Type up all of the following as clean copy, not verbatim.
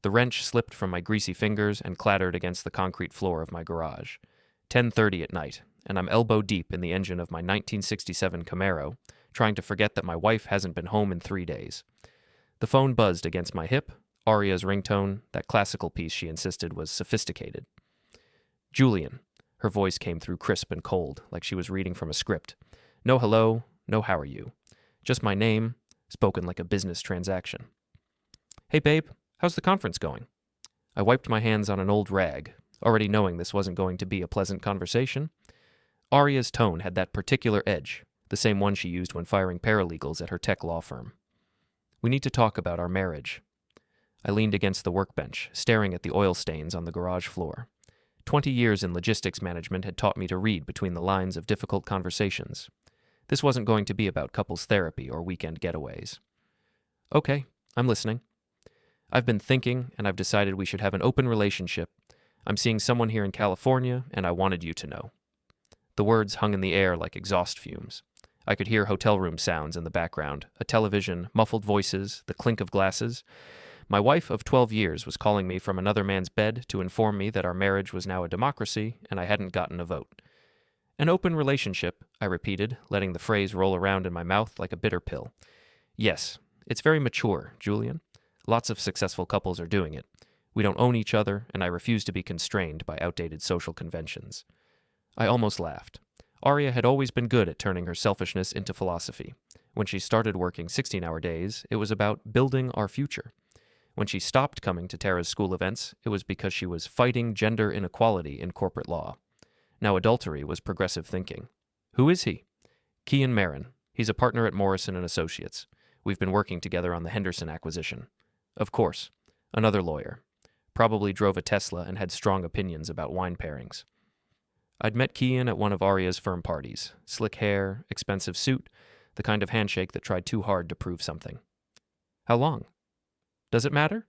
The wrench slipped from my greasy fingers and clattered against the concrete floor of my garage. 10:30 at night, and I'm elbow deep in the engine of my 1967 Camaro, trying to forget that my wife hasn't been home in 3 days. The phone buzzed against my hip. Aria's ringtone, that classical piece she insisted was sophisticated. Julian. Her voice came through crisp and cold, like she was reading from a script. No hello, no how are you. Just my name, spoken like a business transaction. Hey babe, how's the conference going? I wiped my hands on an old rag, already knowing this wasn't going to be a pleasant conversation. Aria's tone had that particular edge, the same one she used when firing paralegals at her tech law firm. We need to talk about our marriage. I leaned against the workbench, staring at the oil stains on the garage floor. 20 years in logistics management had taught me to read between the lines of difficult conversations. This wasn't going to be about couples therapy or weekend getaways. Okay, I'm listening. I've been thinking, and I've decided we should have an open relationship. I'm seeing someone here in California, and I wanted you to know. The words hung in the air like exhaust fumes. I could hear hotel room sounds in the background, a television, muffled voices, the clink of glasses. My wife of 12 years was calling me from another man's bed to inform me that our marriage was now a democracy and I hadn't gotten a vote. An open relationship, I repeated, letting the phrase roll around in my mouth like a bitter pill. Yes, it's very mature, Julian. Lots of successful couples are doing it. We don't own each other, and I refuse to be constrained by outdated social conventions. I almost laughed. Aria had always been good at turning her selfishness into philosophy. When she started working 16-hour days, it was about building our future. When she stopped coming to Tara's school events, it was because she was fighting gender inequality in corporate law. Now adultery was progressive thinking. Who is he? Kian Marin. He's a partner at Morrison & Associates. We've been working together on the Henderson acquisition. Of course. Another lawyer. Probably drove a Tesla and had strong opinions about wine pairings. I'd met Kian at one of Aria's firm parties. Slick hair, expensive suit, the kind of handshake that tried too hard to prove something. How long? Does it matter?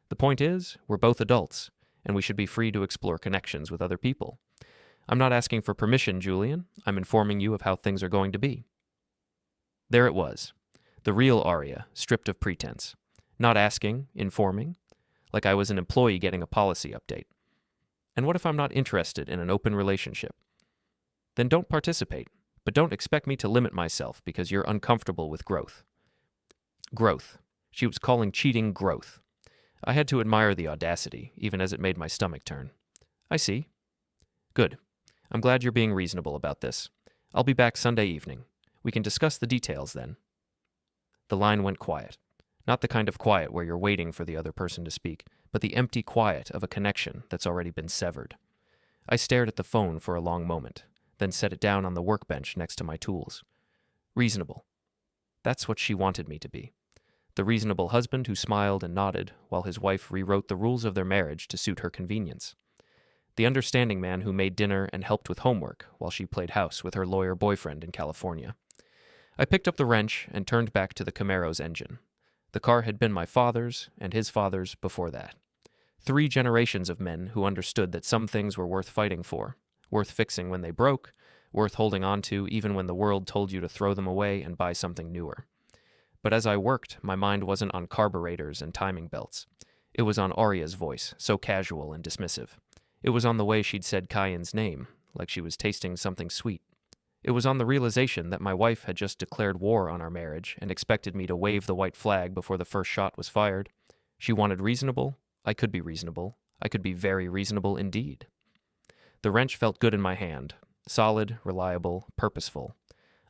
The point is, we're both adults, and we should be free to explore connections with other people. I'm not asking for permission, Julian. I'm informing you of how things are going to be. There it was. The real Aria, stripped of pretense. Not asking, informing, like I was an employee getting a policy update. And what if I'm not interested in an open relationship? Then don't participate, but don't expect me to limit myself because you're uncomfortable with growth. Growth. She was calling cheating growth. I had to admire the audacity, even as it made my stomach turn. I see. Good. I'm glad you're being reasonable about this. I'll be back Sunday evening. We can discuss the details then. The line went quiet. Not the kind of quiet where you're waiting for the other person to speak, but the empty quiet of a connection that's already been severed. I stared at the phone for a long moment, then set it down on the workbench next to my tools. Reasonable. That's what she wanted me to be. The reasonable husband who smiled and nodded while his wife rewrote the rules of their marriage to suit her convenience. The understanding man who made dinner and helped with homework while she played house with her lawyer boyfriend in California. I picked up the wrench and turned back to the Camaro's engine. The car had been my father's and his father's before that. 3 generations of men who understood that some things were worth fighting for, worth fixing when they broke, worth holding on to even when the world told you to throw them away and buy something newer. But as I worked, my mind wasn't on carburetors and timing belts. It was on Aria's voice, so casual and dismissive. It was on the way she'd said Kyan's name, like she was tasting something sweet. It was on the realization that my wife had just declared war on our marriage and expected me to wave the white flag before the first shot was fired. She wanted reasonable. I could be reasonable. I could be very reasonable indeed. The wrench felt good in my hand. Solid, reliable, purposeful.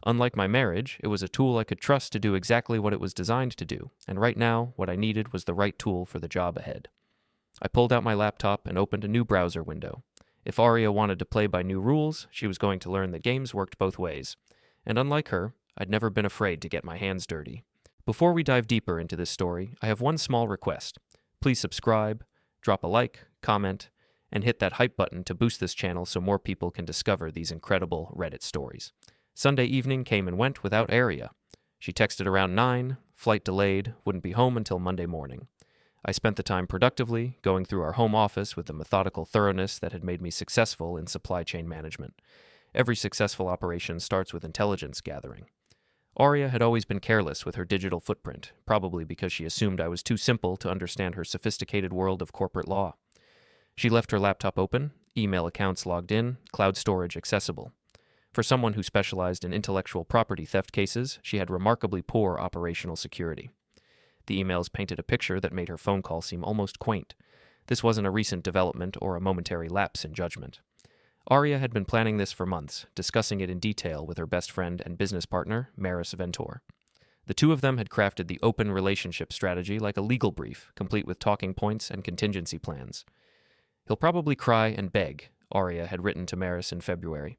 Unlike my marriage, it was a tool I could trust to do exactly what it was designed to do, and right now, what I needed was the right tool for the job ahead. I pulled out my laptop and opened a new browser window. If Aria wanted to play by new rules, she was going to learn that games worked both ways. And unlike her, I'd never been afraid to get my hands dirty. Before we dive deeper into this story, I have one small request. Please subscribe, drop a like, comment, and hit that hype button to boost this channel so more people can discover these incredible Reddit stories. Sunday evening came and went without Aria. She texted around 9, flight delayed, wouldn't be home until Monday morning. I spent the time productively, going through our home office with the methodical thoroughness that had made me successful in supply chain management. Every successful operation starts with intelligence gathering. Aria had always been careless with her digital footprint, probably because she assumed I was too simple to understand her sophisticated world of corporate law. She left her laptop open, email accounts logged in, cloud storage accessible. For someone who specialized in intellectual property theft cases, she had remarkably poor operational security. The emails painted a picture that made her phone call seem almost quaint. This wasn't a recent development or a momentary lapse in judgment. Aria had been planning this for months, discussing it in detail with her best friend and business partner, Maris Ventor. The two of them had crafted the open relationship strategy like a legal brief, complete with talking points and contingency plans. "He'll probably cry and beg," Aria had written to Maris in February.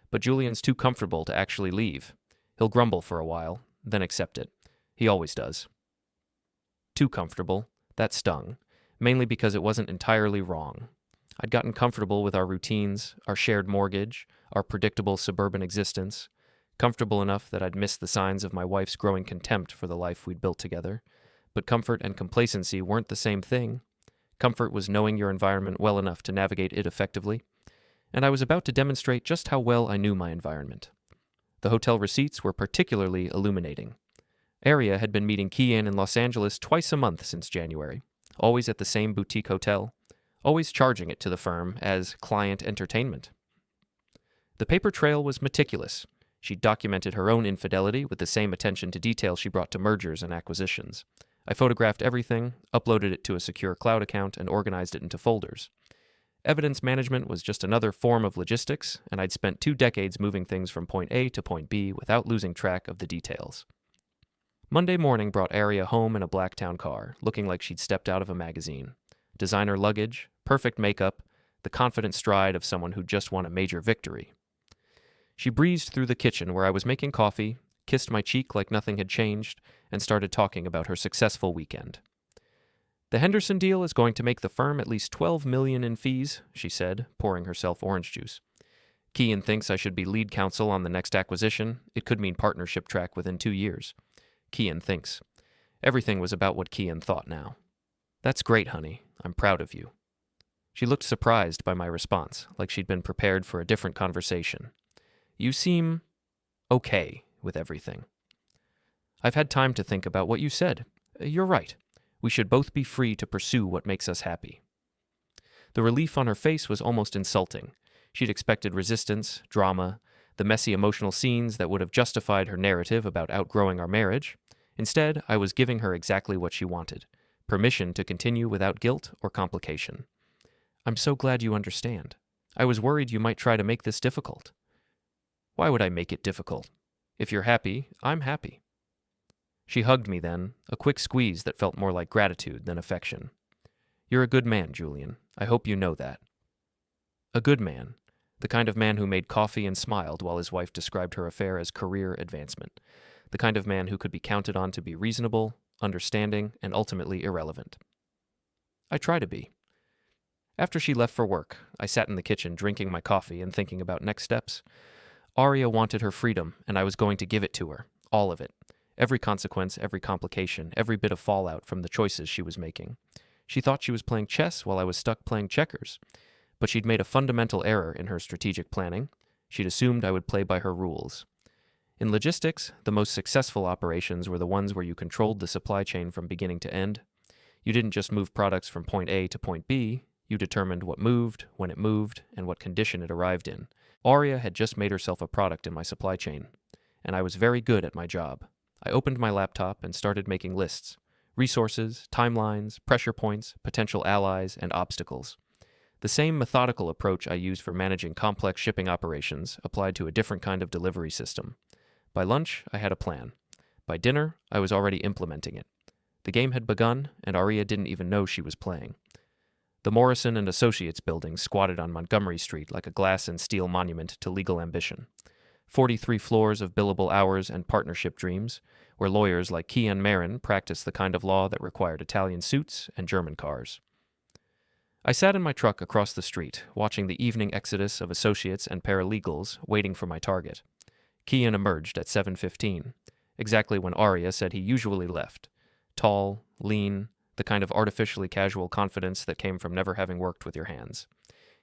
"But Julian's too comfortable to actually leave. He'll grumble for a while, then accept it. He always does." Too comfortable. That stung, mainly because it wasn't entirely wrong. I'd gotten comfortable with our routines, our shared mortgage, our predictable suburban existence, comfortable enough that I'd missed the signs of my wife's growing contempt for the life we'd built together. But comfort and complacency weren't the same thing. Comfort was knowing your environment well enough to navigate it effectively, and I was about to demonstrate just how well I knew my environment. The hotel receipts were particularly illuminating. Aria had been meeting Kian in Los Angeles twice a month since January, always at the same boutique hotel, always charging it to the firm as client entertainment. The paper trail was meticulous. She documented her own infidelity with the same attention to detail she brought to mergers and acquisitions. I photographed everything, uploaded it to a secure cloud account, and organized it into folders. Evidence management was just another form of logistics, and I'd spent 2 decades moving things from point A to point B without losing track of the details. Monday morning brought Aria home in a black town car, looking like she'd stepped out of a magazine. Designer luggage, perfect makeup, the confident stride of someone who just won a major victory. She breezed through the kitchen where I was making coffee, kissed my cheek like nothing had changed, and started talking about her successful weekend. "The Henderson deal is going to make the firm at least $12 million in fees," she said, pouring herself orange juice. "Kian thinks I should be lead counsel on the next acquisition. It could mean partnership track within 2 years. Kian thinks." Everything was about what Kian thought now. "That's great, honey. I'm proud of you." She looked surprised by my response, like she'd been prepared for a different conversation. "You seem okay with everything." "I've had time to think about what you said. You're right. We should both be free to pursue what makes us happy." The relief on her face was almost insulting. She'd expected resistance, drama, the messy emotional scenes that would have justified her narrative about outgrowing our marriage. Instead, I was giving her exactly what she wanted: permission to continue without guilt or complication. "I'm so glad you understand. I was worried you might try to make this difficult." "Why would I make it difficult? If you're happy, I'm happy." She hugged me then, a quick squeeze that felt more like gratitude than affection. "You're a good man, Julian. I hope you know that." A good man. The kind of man who made coffee and smiled while his wife described her affair as career advancement. The kind of man who could be counted on to be reasonable, understanding, and ultimately irrelevant. I try to be. After she left for work, I sat in the kitchen drinking my coffee and thinking about next steps. Aria wanted her freedom, and I was going to give it to her. All of it. Every consequence, every complication, every bit of fallout from the choices she was making. She thought she was playing chess while I was stuck playing checkers. But she'd made a fundamental error in her strategic planning. She'd assumed I would play by her rules. In logistics, the most successful operations were the ones where you controlled the supply chain from beginning to end. You didn't just move products from point A to point B, you determined what moved, when it moved, and what condition it arrived in. Aria had just made herself a product in my supply chain, and I was very good at my job. I opened my laptop and started making lists: resources, timelines, pressure points, potential allies, and obstacles. The same methodical approach I used for managing complex shipping operations applied to a different kind of delivery system. By lunch, I had a plan. By dinner, I was already implementing it. The game had begun, and Aria didn't even know she was playing. The Morrison and Associates building squatted on Montgomery Street like a glass and steel monument to legal ambition. 43 floors of billable hours and partnership dreams, where lawyers like Kian Marin practiced the kind of law that required Italian suits and German cars. I sat in my truck across the street, watching the evening exodus of associates and paralegals waiting for my target. Kian emerged at 7:15, exactly when Aria said he usually left. Tall, lean, the kind of artificially casual confidence that came from never having worked with your hands.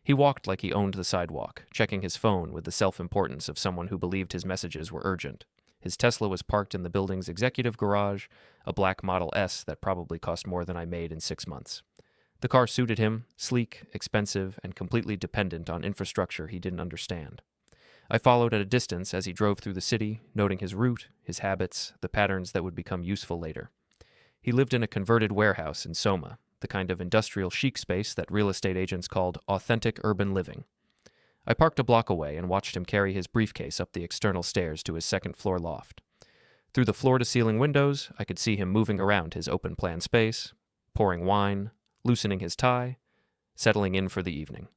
He walked like he owned the sidewalk, checking his phone with the self-importance of someone who believed his messages were urgent. His Tesla was parked in the building's executive garage, a black Model S that probably cost more than I made in 6 months. The car suited him, sleek, expensive, and completely dependent on infrastructure he didn't understand. I followed at a distance as he drove through the city, noting his route, his habits, the patterns that would become useful later. He lived in a converted warehouse in Soma, the kind of industrial chic space that real estate agents called authentic urban living. I parked a block away and watched him carry his briefcase up the external stairs to his second-floor loft. Through the floor-to-ceiling windows, I could see him moving around his open-plan space, pouring wine, loosening his tie, settling in for the evening.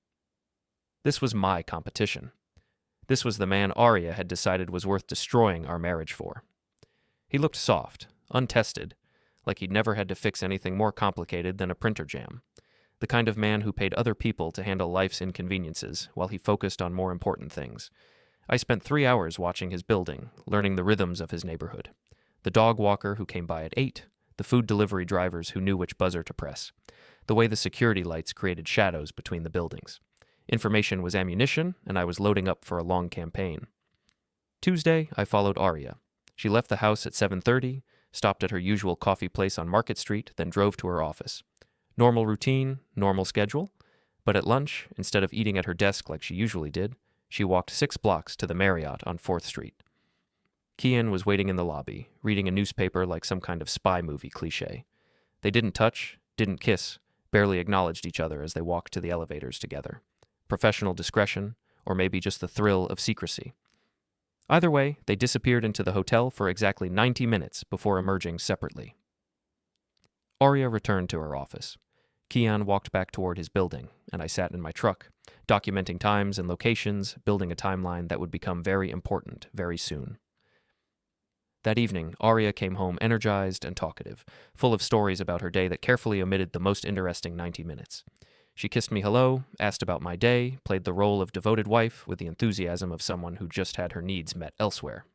This was my competition. This was the man Aria had decided was worth destroying our marriage for. He looked soft, untested, like he'd never had to fix anything more complicated than a printer jam. The kind of man who paid other people to handle life's inconveniences while he focused on more important things. I spent 3 hours watching his building, learning the rhythms of his neighborhood. The dog walker who came by at 8, the food delivery drivers who knew which buzzer to press, the way the security lights created shadows between the buildings. Information was ammunition, and I was loading up for a long campaign. Tuesday, I followed Aria. She left the house at 7:30, stopped at her usual coffee place on Market Street, then drove to her office. Normal routine, normal schedule, but at lunch, instead of eating at her desk like she usually did, she walked 6 blocks to the Marriott on 4th Street. Kian was waiting in the lobby, reading a newspaper like some kind of spy movie cliché. They didn't touch, didn't kiss, barely acknowledged each other as they walked to the elevators together. Professional discretion, or maybe just the thrill of secrecy. Either way, they disappeared into the hotel for exactly 90 minutes before emerging separately. Aria returned to her office. Kian walked back toward his building, and I sat in my truck, documenting times and locations, building a timeline that would become very important very soon. That evening, Aria came home energized and talkative, full of stories about her day that carefully omitted the most interesting 90 minutes. She kissed me hello, asked about my day, played the role of devoted wife with the enthusiasm of someone who just had her needs met elsewhere.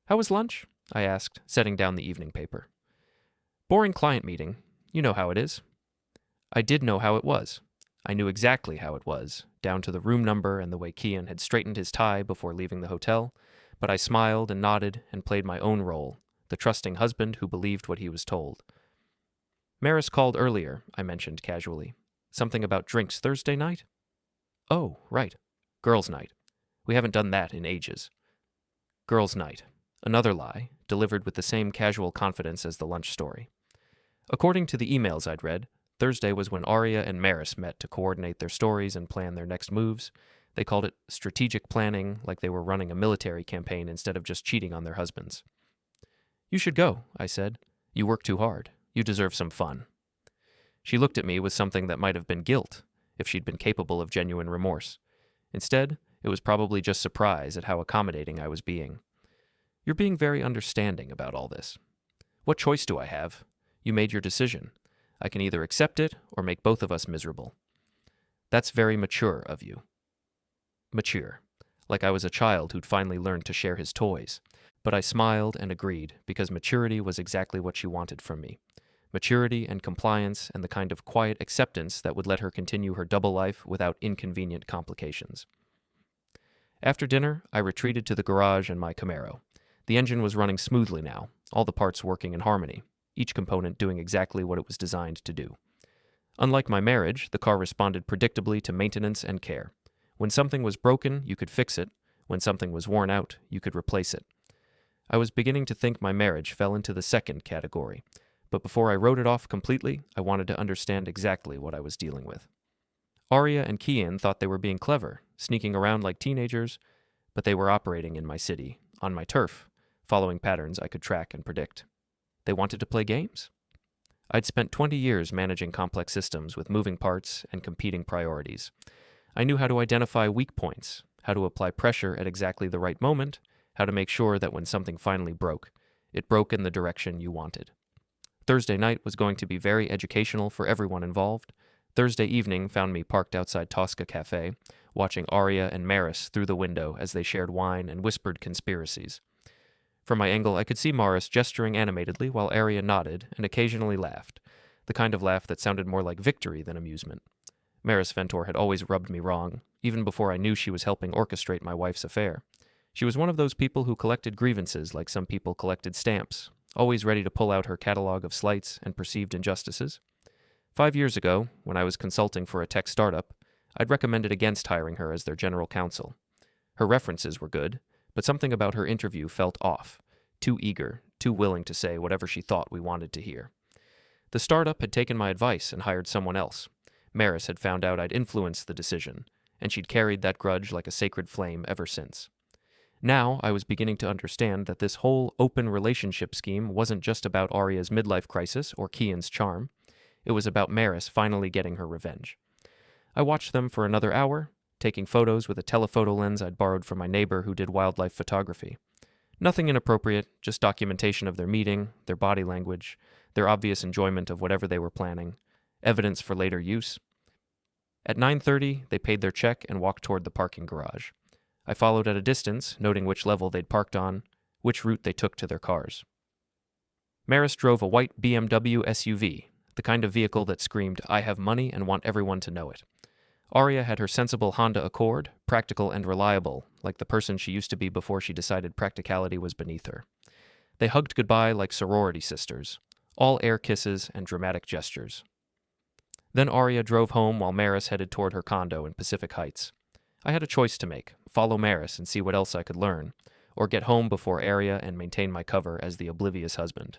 "How was lunch?" I asked, setting down the evening paper. "Boring client meeting. You know how it is." I did know how it was. I knew exactly how it was, down to the room number and the way Kian had straightened his tie before leaving the hotel, but I smiled and nodded and played my own role, the trusting husband who believed what he was told. "Maris called earlier," I mentioned casually. "Something about drinks Thursday night?" "Oh, right. Girls' night. We haven't done that in ages." Girls' night. Another lie, delivered with the same casual confidence as the lunch story. According to the emails I'd read, Thursday was when Aria and Maris met to coordinate their stories and plan their next moves. They called it strategic planning, like they were running a military campaign instead of just cheating on their husbands. "You should go," I said. "You work too hard. You deserve some fun." She looked at me with something that might have been guilt, if she'd been capable of genuine remorse. Instead, it was probably just surprise at how accommodating I was being. "You're being very understanding about all this. What choice do I have? You made your decision. I can either accept it or make both of us miserable. That's very mature of you." Mature. Like I was a child who'd finally learned to share his toys. But I smiled and agreed, because maturity was exactly what she wanted from me. Maturity and compliance and the kind of quiet acceptance that would let her continue her double life without inconvenient complications. After dinner, I retreated to the garage and my Camaro. The engine was running smoothly now, all the parts working in harmony, each component doing exactly what it was designed to do. Unlike my marriage, the car responded predictably to maintenance and care. When something was broken, you could fix it. When something was worn out, you could replace it. I was beginning to think my marriage fell into the second category, but before I wrote it off completely, I wanted to understand exactly what I was dealing with. Aria and Kian thought they were being clever, sneaking around like teenagers, but they were operating in my city, on my turf, following patterns I could track and predict. They wanted to play games? I'd spent 20 years managing complex systems with moving parts and competing priorities. I knew how to identify weak points, how to apply pressure at exactly the right moment, how to make sure that when something finally broke, it broke in the direction you wanted. Thursday night was going to be very educational for everyone involved. Thursday evening found me parked outside Tosca Cafe, watching Aria and Maris through the window as they shared wine and whispered conspiracies. From my angle, I could see Maris gesturing animatedly while Aria nodded and occasionally laughed, the kind of laugh that sounded more like victory than amusement. Maris Ventor had always rubbed me wrong, even before I knew she was helping orchestrate my wife's affair. She was one of those people who collected grievances like some people collected stamps, always ready to pull out her catalog of slights and perceived injustices. 5 years ago, when I was consulting for a tech startup, I'd recommended against hiring her as their general counsel. Her references were good, but something about her interview felt off, too eager, too willing to say whatever she thought we wanted to hear. The startup had taken my advice and hired someone else. Maris had found out I'd influenced the decision, and she'd carried that grudge like a sacred flame ever since. Now I was beginning to understand that this whole open relationship scheme wasn't just about Aria's midlife crisis or Kian's charm. It was about Maris finally getting her revenge. I watched them for another hour, taking photos with a telephoto lens I'd borrowed from my neighbor who did wildlife photography. Nothing inappropriate, just documentation of their meeting, their body language, their obvious enjoyment of whatever they were planning, evidence for later use. At 9:30, they paid their check and walked toward the parking garage. I followed at a distance, noting which level they'd parked on, which route they took to their cars. Maris drove a white BMW SUV, the kind of vehicle that screamed, "I have money and want everyone to know it." Aria had her sensible Honda Accord, practical and reliable, like the person she used to be before she decided practicality was beneath her. They hugged goodbye like sorority sisters, all air kisses and dramatic gestures. Then Aria drove home while Maris headed toward her condo in Pacific Heights. I had a choice to make, follow Maris and see what else I could learn, or get home before Aria and maintain my cover as the oblivious husband.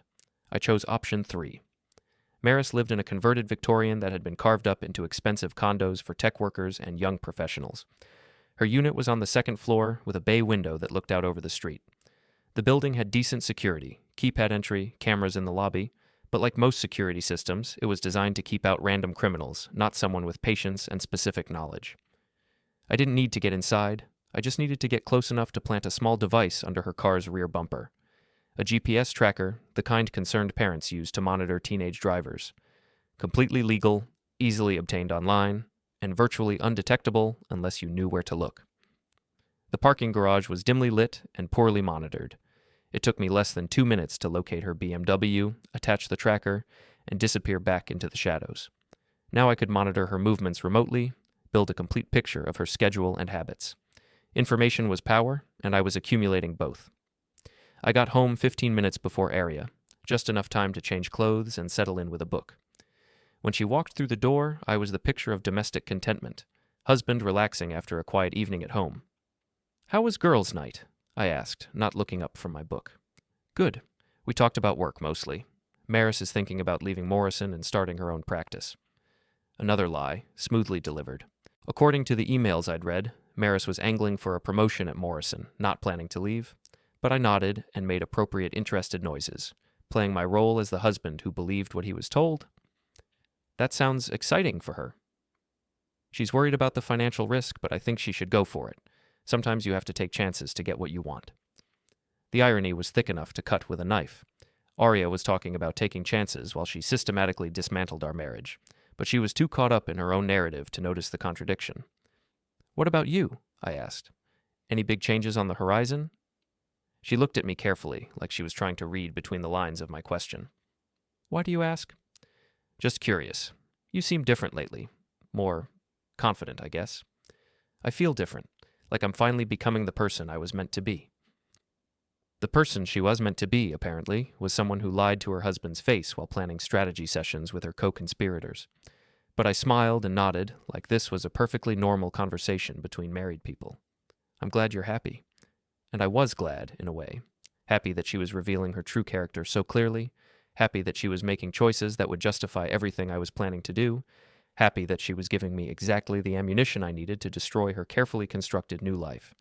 I chose option 3. Maris lived in a converted Victorian that had been carved up into expensive condos for tech workers and young professionals. Her unit was on the second floor with a bay window that looked out over the street. The building had decent security, keypad entry, cameras in the lobby, but like most security systems, it was designed to keep out random criminals, not someone with patience and specific knowledge. I didn't need to get inside. I just needed to get close enough to plant a small device under her car's rear bumper. A GPS tracker, the kind concerned parents use to monitor teenage drivers. Completely legal, easily obtained online, and virtually undetectable unless you knew where to look. The parking garage was dimly lit and poorly monitored. It took me less than 2 minutes to locate her BMW, attach the tracker, and disappear back into the shadows. Now I could monitor her movements remotely, build a complete picture of her schedule and habits. Information was power, and I was accumulating both. I got home 15 minutes before Aria, just enough time to change clothes and settle in with a book. When she walked through the door, I was the picture of domestic contentment, husband relaxing after a quiet evening at home. "How was girls' night?" I asked, not looking up from my book. "Good. We talked about work mostly. Maris is thinking about leaving Morrison and starting her own practice." Another lie, smoothly delivered. According to the emails I'd read, Maris was angling for a promotion at Morrison, not planning to leave, but I nodded and made appropriate interested noises, playing my role as the husband who believed what he was told. That sounds exciting for her. She's worried about the financial risk, but I think she should go for it. Sometimes you have to take chances to get what you want. The irony was thick enough to cut with a knife. Aria was talking about taking chances while she systematically dismantled our marriage, but she was too caught up in her own narrative to notice the contradiction. "What about you?" I asked. "Any big changes on the horizon?" She looked at me carefully, like she was trying to read between the lines of my question. "Why do you ask?" "Just curious. You seem different lately. More confident, I guess. I feel different, like I'm finally becoming the person I was meant to be." The person she was meant to be, apparently, was someone who lied to her husband's face while planning strategy sessions with her co-conspirators. But I smiled and nodded, like this was a perfectly normal conversation between married people. "I'm glad you're happy." And I was glad, in a way. Happy that she was revealing her true character so clearly, happy that she was making choices that would justify everything I was planning to do, happy that she was giving me exactly the ammunition I needed to destroy her carefully constructed new life.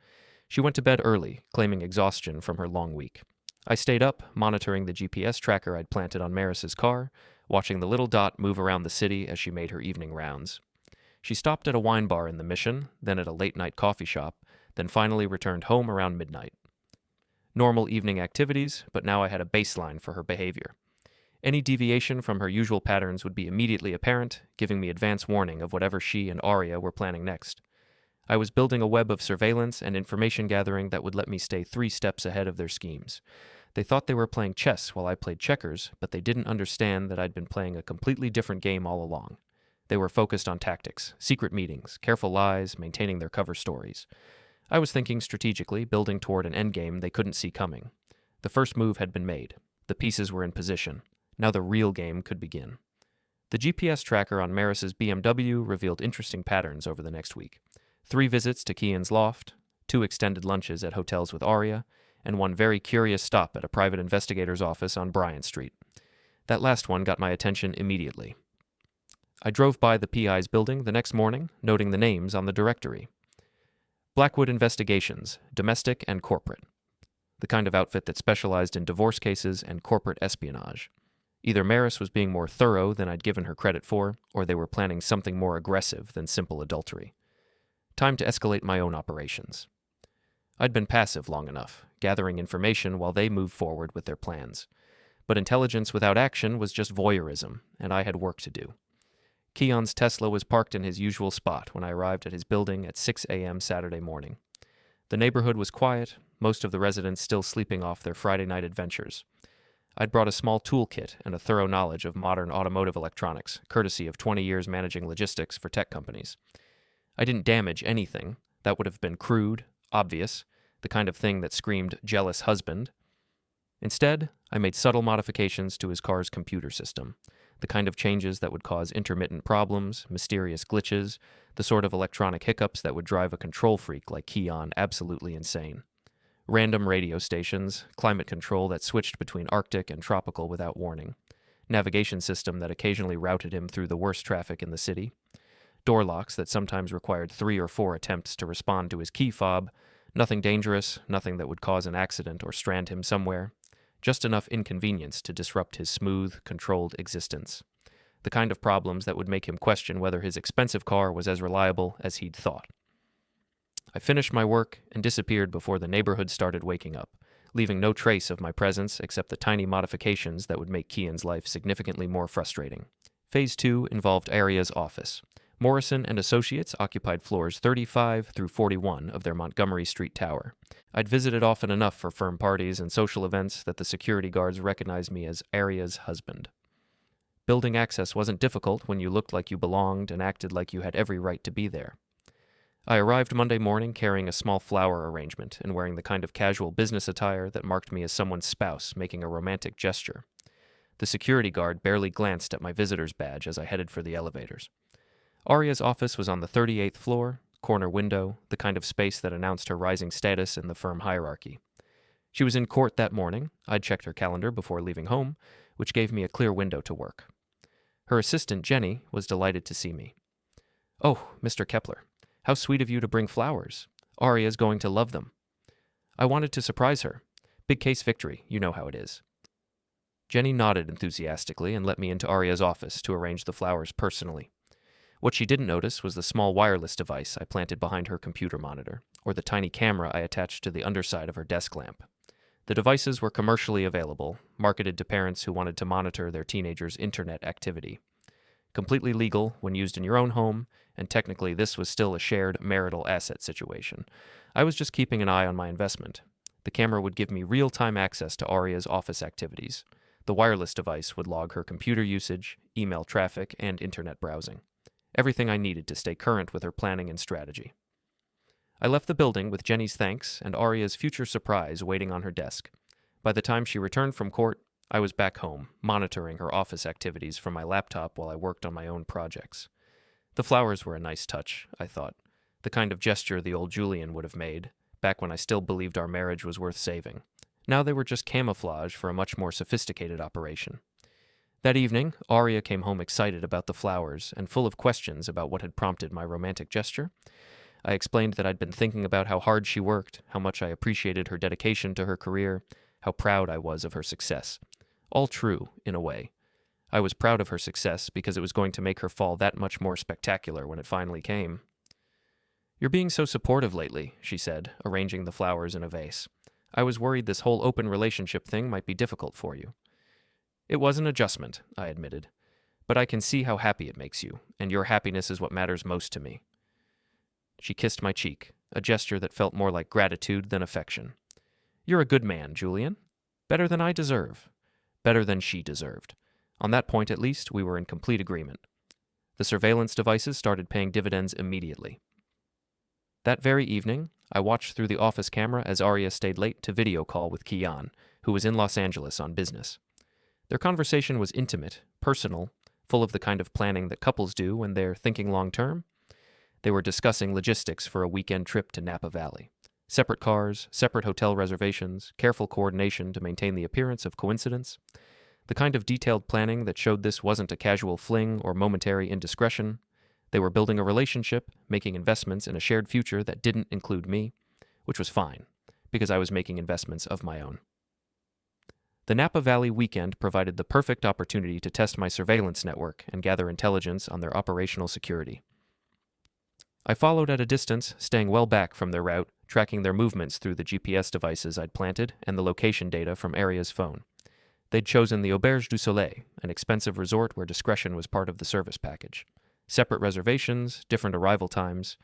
She went to bed early, claiming exhaustion from her long week. I stayed up, monitoring the GPS tracker I'd planted on Maris's car, watching the little dot move around the city as she made her evening rounds. She stopped at a wine bar in the Mission, then at a late-night coffee shop, then finally returned home around midnight. Normal evening activities, but now I had a baseline for her behavior. Any deviation from her usual patterns would be immediately apparent, giving me advance warning of whatever she and Aria were planning next. I was building a web of surveillance and information gathering that would let me stay 3 steps ahead of their schemes. They thought they were playing chess while I played checkers, but they didn't understand that I'd been playing a completely different game all along. They were focused on tactics, secret meetings, careful lies, maintaining their cover stories. I was thinking strategically, building toward an endgame they couldn't see coming. The first move had been made. The pieces were in position. Now the real game could begin. The GPS tracker on Maris's BMW revealed interesting patterns over the next week. 3 visits to Kian's loft, 2 extended lunches at hotels with Aria, and 1 very curious stop at a private investigator's office on Bryant Street. That last one got my attention immediately. I drove by the PI's building the next morning, noting the names on the directory. Blackwood Investigations, Domestic and Corporate. The kind of outfit that specialized in divorce cases and corporate espionage. Either Maris was being more thorough than I'd given her credit for, or they were planning something more aggressive than simple adultery. Time to escalate my own operations. I'd been passive long enough, gathering information while they moved forward with their plans. But intelligence without action was just voyeurism, and I had work to do. Keon's Tesla was parked in his usual spot when I arrived at his building at 6 a.m. Saturday morning. The neighborhood was quiet, most of the residents still sleeping off their Friday night adventures. I'd brought a small toolkit and a thorough knowledge of modern automotive electronics, courtesy of 20 years managing logistics for tech companies. I didn't damage anything. That would have been crude, obvious, the kind of thing that screamed jealous husband. Instead, I made subtle modifications to his car's computer system, the kind of changes that would cause intermittent problems, mysterious glitches, the sort of electronic hiccups that would drive a control freak like Keon absolutely insane. Random radio stations, climate control that switched between Arctic and tropical without warning, navigation system that occasionally routed him through the worst traffic in the city, door locks that sometimes required 3 or 4 attempts to respond to his key fob, nothing dangerous, nothing that would cause an accident or strand him somewhere, just enough inconvenience to disrupt his smooth, controlled existence. The kind of problems that would make him question whether his expensive car was as reliable as he'd thought. I finished my work and disappeared before the neighborhood started waking up, leaving no trace of my presence except the tiny modifications that would make Kian's life significantly more frustrating. Phase 2 involved Aria's office. Morrison and Associates occupied floors 35 through 41 of their Montgomery Street tower. I'd visited often enough for firm parties and social events that the security guards recognized me as Aria's husband. Building access wasn't difficult when you looked like you belonged and acted like you had every right to be there. I arrived Monday morning carrying a small flower arrangement and wearing the kind of casual business attire that marked me as someone's spouse making a romantic gesture. The security guard barely glanced at my visitor's badge as I headed for the elevators. Aria's office was on the 38th floor, corner window, the kind of space that announced her rising status in the firm hierarchy. She was in court that morning. I'd checked her calendar before leaving home, which gave me a clear window to work. Her assistant, Jenny, was delighted to see me. "Oh, Mr. Kepler. How sweet of you to bring flowers. Aria's going to love them." I wanted to surprise her. Big case victory, you know how it is. Jenny nodded enthusiastically and let me into Aria's office to arrange the flowers personally. What she didn't notice was the small wireless device I planted behind her computer monitor, or the tiny camera I attached to the underside of her desk lamp. The devices were commercially available, marketed to parents who wanted to monitor their teenagers' internet activity. Completely legal when used in your own home, and technically this was still a shared marital asset situation. I was just keeping an eye on my investment. The camera would give me real-time access to Aria's office activities. The wireless device would log her computer usage, email traffic, and internet browsing. Everything I needed to stay current with her planning and strategy. I left the building with Jenny's thanks and Aria's future surprise waiting on her desk. By the time she returned from court, I was back home, monitoring her office activities from my laptop while I worked on my own projects. The flowers were a nice touch, I thought, the kind of gesture the old Julian would have made, back when I still believed our marriage was worth saving. Now they were just camouflage for a much more sophisticated operation. That evening, Aria came home excited about the flowers and full of questions about what had prompted my romantic gesture. I explained that I'd been thinking about how hard she worked, how much I appreciated her dedication to her career, how proud I was of her success. All true, in a way. I was proud of her success because it was going to make her fall that much more spectacular when it finally came. "You're being so supportive lately," she said, arranging the flowers in a vase. "I was worried this whole open relationship thing might be difficult for you." "It was an adjustment," I admitted. "But I can see how happy it makes you, and your happiness is what matters most to me." She kissed my cheek, a gesture that felt more like gratitude than affection. "You're a good man, Julian. Better than I deserve. Better than she deserved." On that point, at least, we were in complete agreement. The surveillance devices started paying dividends immediately. That very evening, I watched through the office camera as Aria stayed late to video call with Kian, who was in Los Angeles on business. Their conversation was intimate, personal, full of the kind of planning that couples do when they're thinking long-term. They were discussing logistics for a weekend trip to Napa Valley. Separate cars, separate hotel reservations, careful coordination to maintain the appearance of coincidence. The kind of detailed planning that showed this wasn't a casual fling or momentary indiscretion. They were building a relationship, making investments in a shared future that didn't include me, which was fine, because I was making investments of my own. The Napa Valley weekend provided the perfect opportunity to test my surveillance network and gather intelligence on their operational security. I followed at a distance, staying well back from their route, tracking their movements through the GPS devices I'd planted and the location data from Aria's phone. They'd chosen the Auberge du Soleil, an expensive resort where discretion was part of the service package. Separate reservations, different arrival times,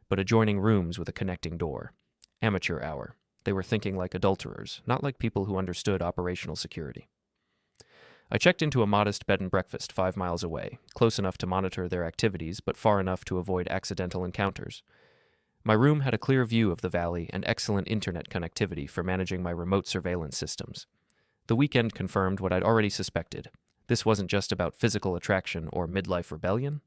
but adjoining rooms with a connecting door. Amateur hour. They were thinking like adulterers, not like people who understood operational security. I checked into a modest bed and breakfast 5 miles away, close enough to monitor their activities, but far enough to avoid accidental encounters. My room had a clear view of the valley and excellent internet connectivity for managing my remote surveillance systems. The weekend confirmed what I'd already suspected. This wasn't just about physical attraction or midlife rebellion.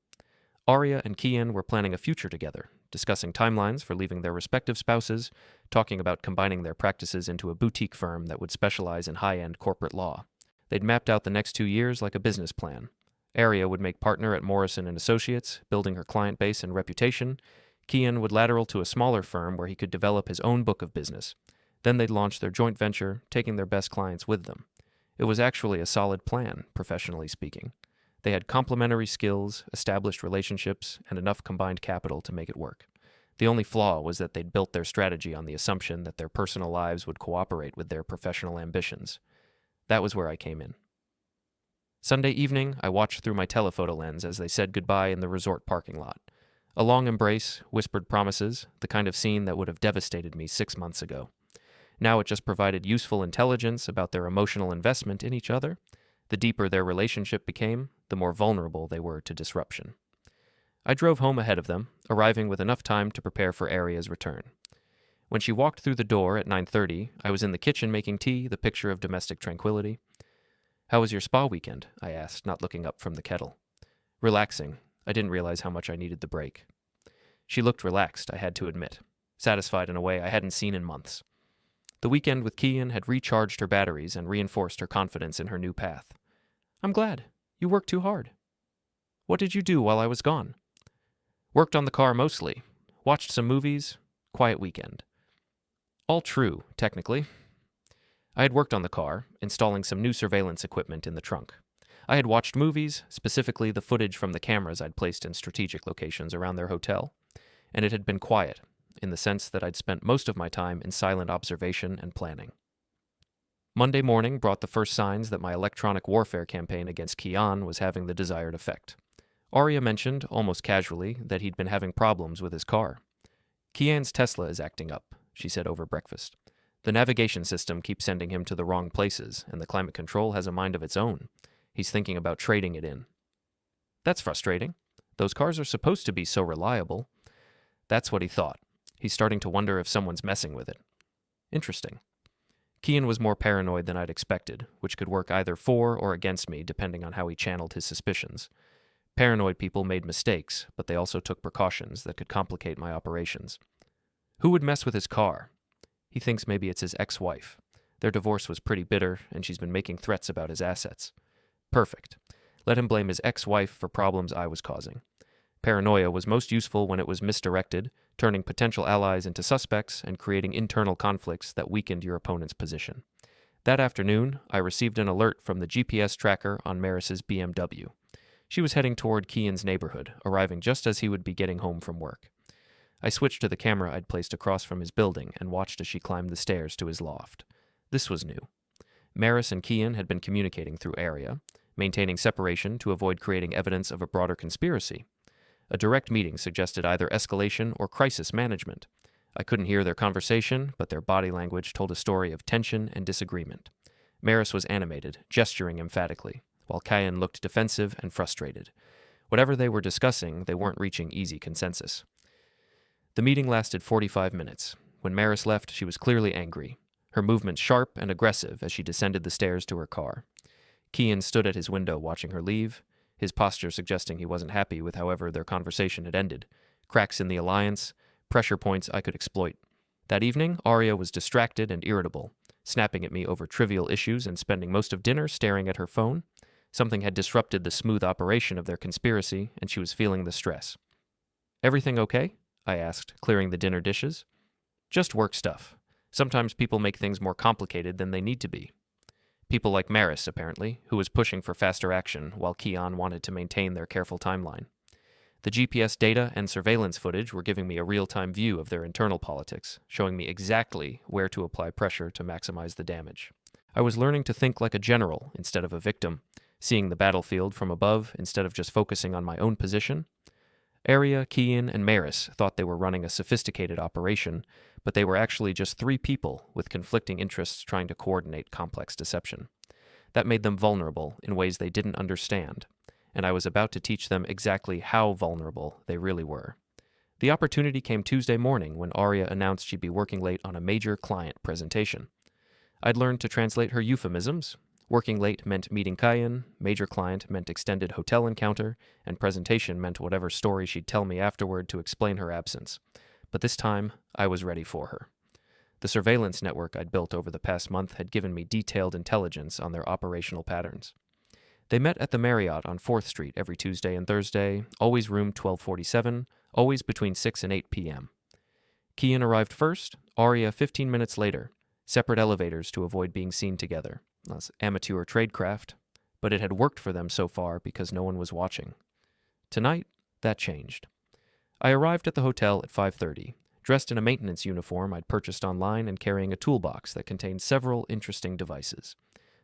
Aria and Kian were planning a future together, discussing timelines for leaving their respective spouses, talking about combining their practices into a boutique firm that would specialize in high-end corporate law. They'd mapped out the next 2 years like a business plan. Aria would make partner at Morrison & Associates, building her client base and reputation. Kian would lateral to a smaller firm where he could develop his own book of business. Then they'd launch their joint venture, taking their best clients with them. It was actually a solid plan, professionally speaking. They had complementary skills, established relationships, and enough combined capital to make it work. The only flaw was that they'd built their strategy on the assumption that their personal lives would cooperate with their professional ambitions. That was where I came in. Sunday evening, I watched through my telephoto lens as they said goodbye in the resort parking lot. A long embrace, whispered promises, the kind of scene that would have devastated me 6 months ago. Now it just provided useful intelligence about their emotional investment in each other. The deeper their relationship became, the more vulnerable they were to disruption. I drove home ahead of them, arriving with enough time to prepare for Aria's return. When she walked through the door at 9:30, I was in the kitchen making tea, the picture of domestic tranquility. "How was your spa weekend?" I asked, not looking up from the kettle. "Relaxing. I didn't realize how much I needed the break." She looked relaxed, I had to admit, satisfied in a way I hadn't seen in months. The weekend with Kian had recharged her batteries and reinforced her confidence in her new path. "I'm glad. You worked too hard." "What did you do while I was gone?" "Worked on the car mostly. Watched some movies. Quiet weekend." All true, technically. I had worked on the car, installing some new surveillance equipment in the trunk. I had watched movies, specifically the footage from the cameras I'd placed in strategic locations around their hotel, and it had been quiet, in the sense that I'd spent most of my time in silent observation and planning. Monday morning brought the first signs that my electronic warfare campaign against Kian was having the desired effect. Aria mentioned, almost casually, that he'd been having problems with his car. "Kian's Tesla is acting up," she said over breakfast. "The navigation system keeps sending him to the wrong places, and the climate control has a mind of its own. He's thinking about trading it in." "That's frustrating. Those cars are supposed to be so reliable." That's what he thought. He's starting to wonder if someone's messing with it. Interesting. Kian was more paranoid than I'd expected, which could work either for or against me depending on how he channeled his suspicions. Paranoid people made mistakes, but they also took precautions that could complicate my operations. Who would mess with his car? He thinks maybe it's his ex-wife. Their divorce was pretty bitter, and she's been making threats about his assets. Perfect. Let him blame his ex-wife for problems I was causing. Paranoia was most useful when it was misdirected, turning potential allies into suspects and creating internal conflicts that weakened your opponent's position. That afternoon, I received an alert from the GPS tracker on Maris's BMW. She was heading toward Kian's neighborhood, arriving just as he would be getting home from work. I switched to the camera I'd placed across from his building and watched as she climbed the stairs to his loft. This was new. Maris and Kian had been communicating through Aria, maintaining separation to avoid creating evidence of a broader conspiracy. A direct meeting suggested either escalation or crisis management. I couldn't hear their conversation, but their body language told a story of tension and disagreement. Maris was animated, gesturing emphatically, while Kian looked defensive and frustrated. Whatever they were discussing, they weren't reaching easy consensus. The meeting lasted 45 minutes. When Maris left, she was clearly angry, her movements sharp and aggressive as she descended the stairs to her car. Kian stood at his window watching her leave, his posture suggesting he wasn't happy with however their conversation had ended. Cracks in the alliance, pressure points I could exploit. That evening, Aria was distracted and irritable, snapping at me over trivial issues and spending most of dinner staring at her phone. Something had disrupted the smooth operation of their conspiracy, and she was feeling the stress. "Everything okay?" I asked, clearing the dinner dishes. "Just work stuff. Sometimes people make things more complicated than they need to be." People like Maris, apparently, who was pushing for faster action while Kian wanted to maintain their careful timeline. The GPS data and surveillance footage were giving me a real-time view of their internal politics, showing me exactly where to apply pressure to maximize the damage. I was learning to think like a general instead of a victim, seeing the battlefield from above instead of just focusing on my own position. Aria, Kian, and Maris thought they were running a sophisticated operation, but they were actually just 3 people with conflicting interests trying to coordinate complex deception. That made them vulnerable in ways they didn't understand, and I was about to teach them exactly how vulnerable they really were. The opportunity came Tuesday morning when Aria announced she'd be working late on a major client presentation. I'd learned to translate her euphemisms. Working late meant meeting Kayan, major client meant extended hotel encounter, and presentation meant whatever story she'd tell me afterward to explain her absence. But this time, I was ready for her. The surveillance network I'd built over the past month had given me detailed intelligence on their operational patterns. They met at the Marriott on 4th Street every Tuesday and Thursday, always room 1247, always between 6 and 8 p.m. Kian arrived first, Aria 15 minutes later, separate elevators to avoid being seen together. That's amateur tradecraft, but it had worked for them so far because no one was watching. Tonight, that changed. I arrived at the hotel at 5:30, dressed in a maintenance uniform I'd purchased online and carrying a toolbox that contained several interesting devices.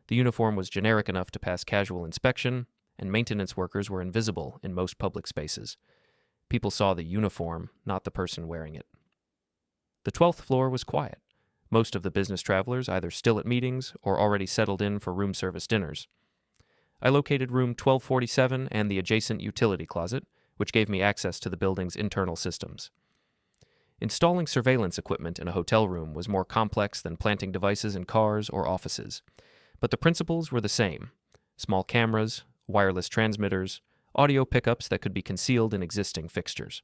The uniform was generic enough to pass casual inspection, and maintenance workers were invisible in most public spaces. People saw the uniform, not the person wearing it. The 12th floor was quiet. Most of the business travelers either still at meetings or already settled in for room service dinners. I located room 1247 and the adjacent utility closet, which gave me access to the building's internal systems. Installing surveillance equipment in a hotel room was more complex than planting devices in cars or offices, but the principles were the same: small cameras, wireless transmitters, audio pickups that could be concealed in existing fixtures.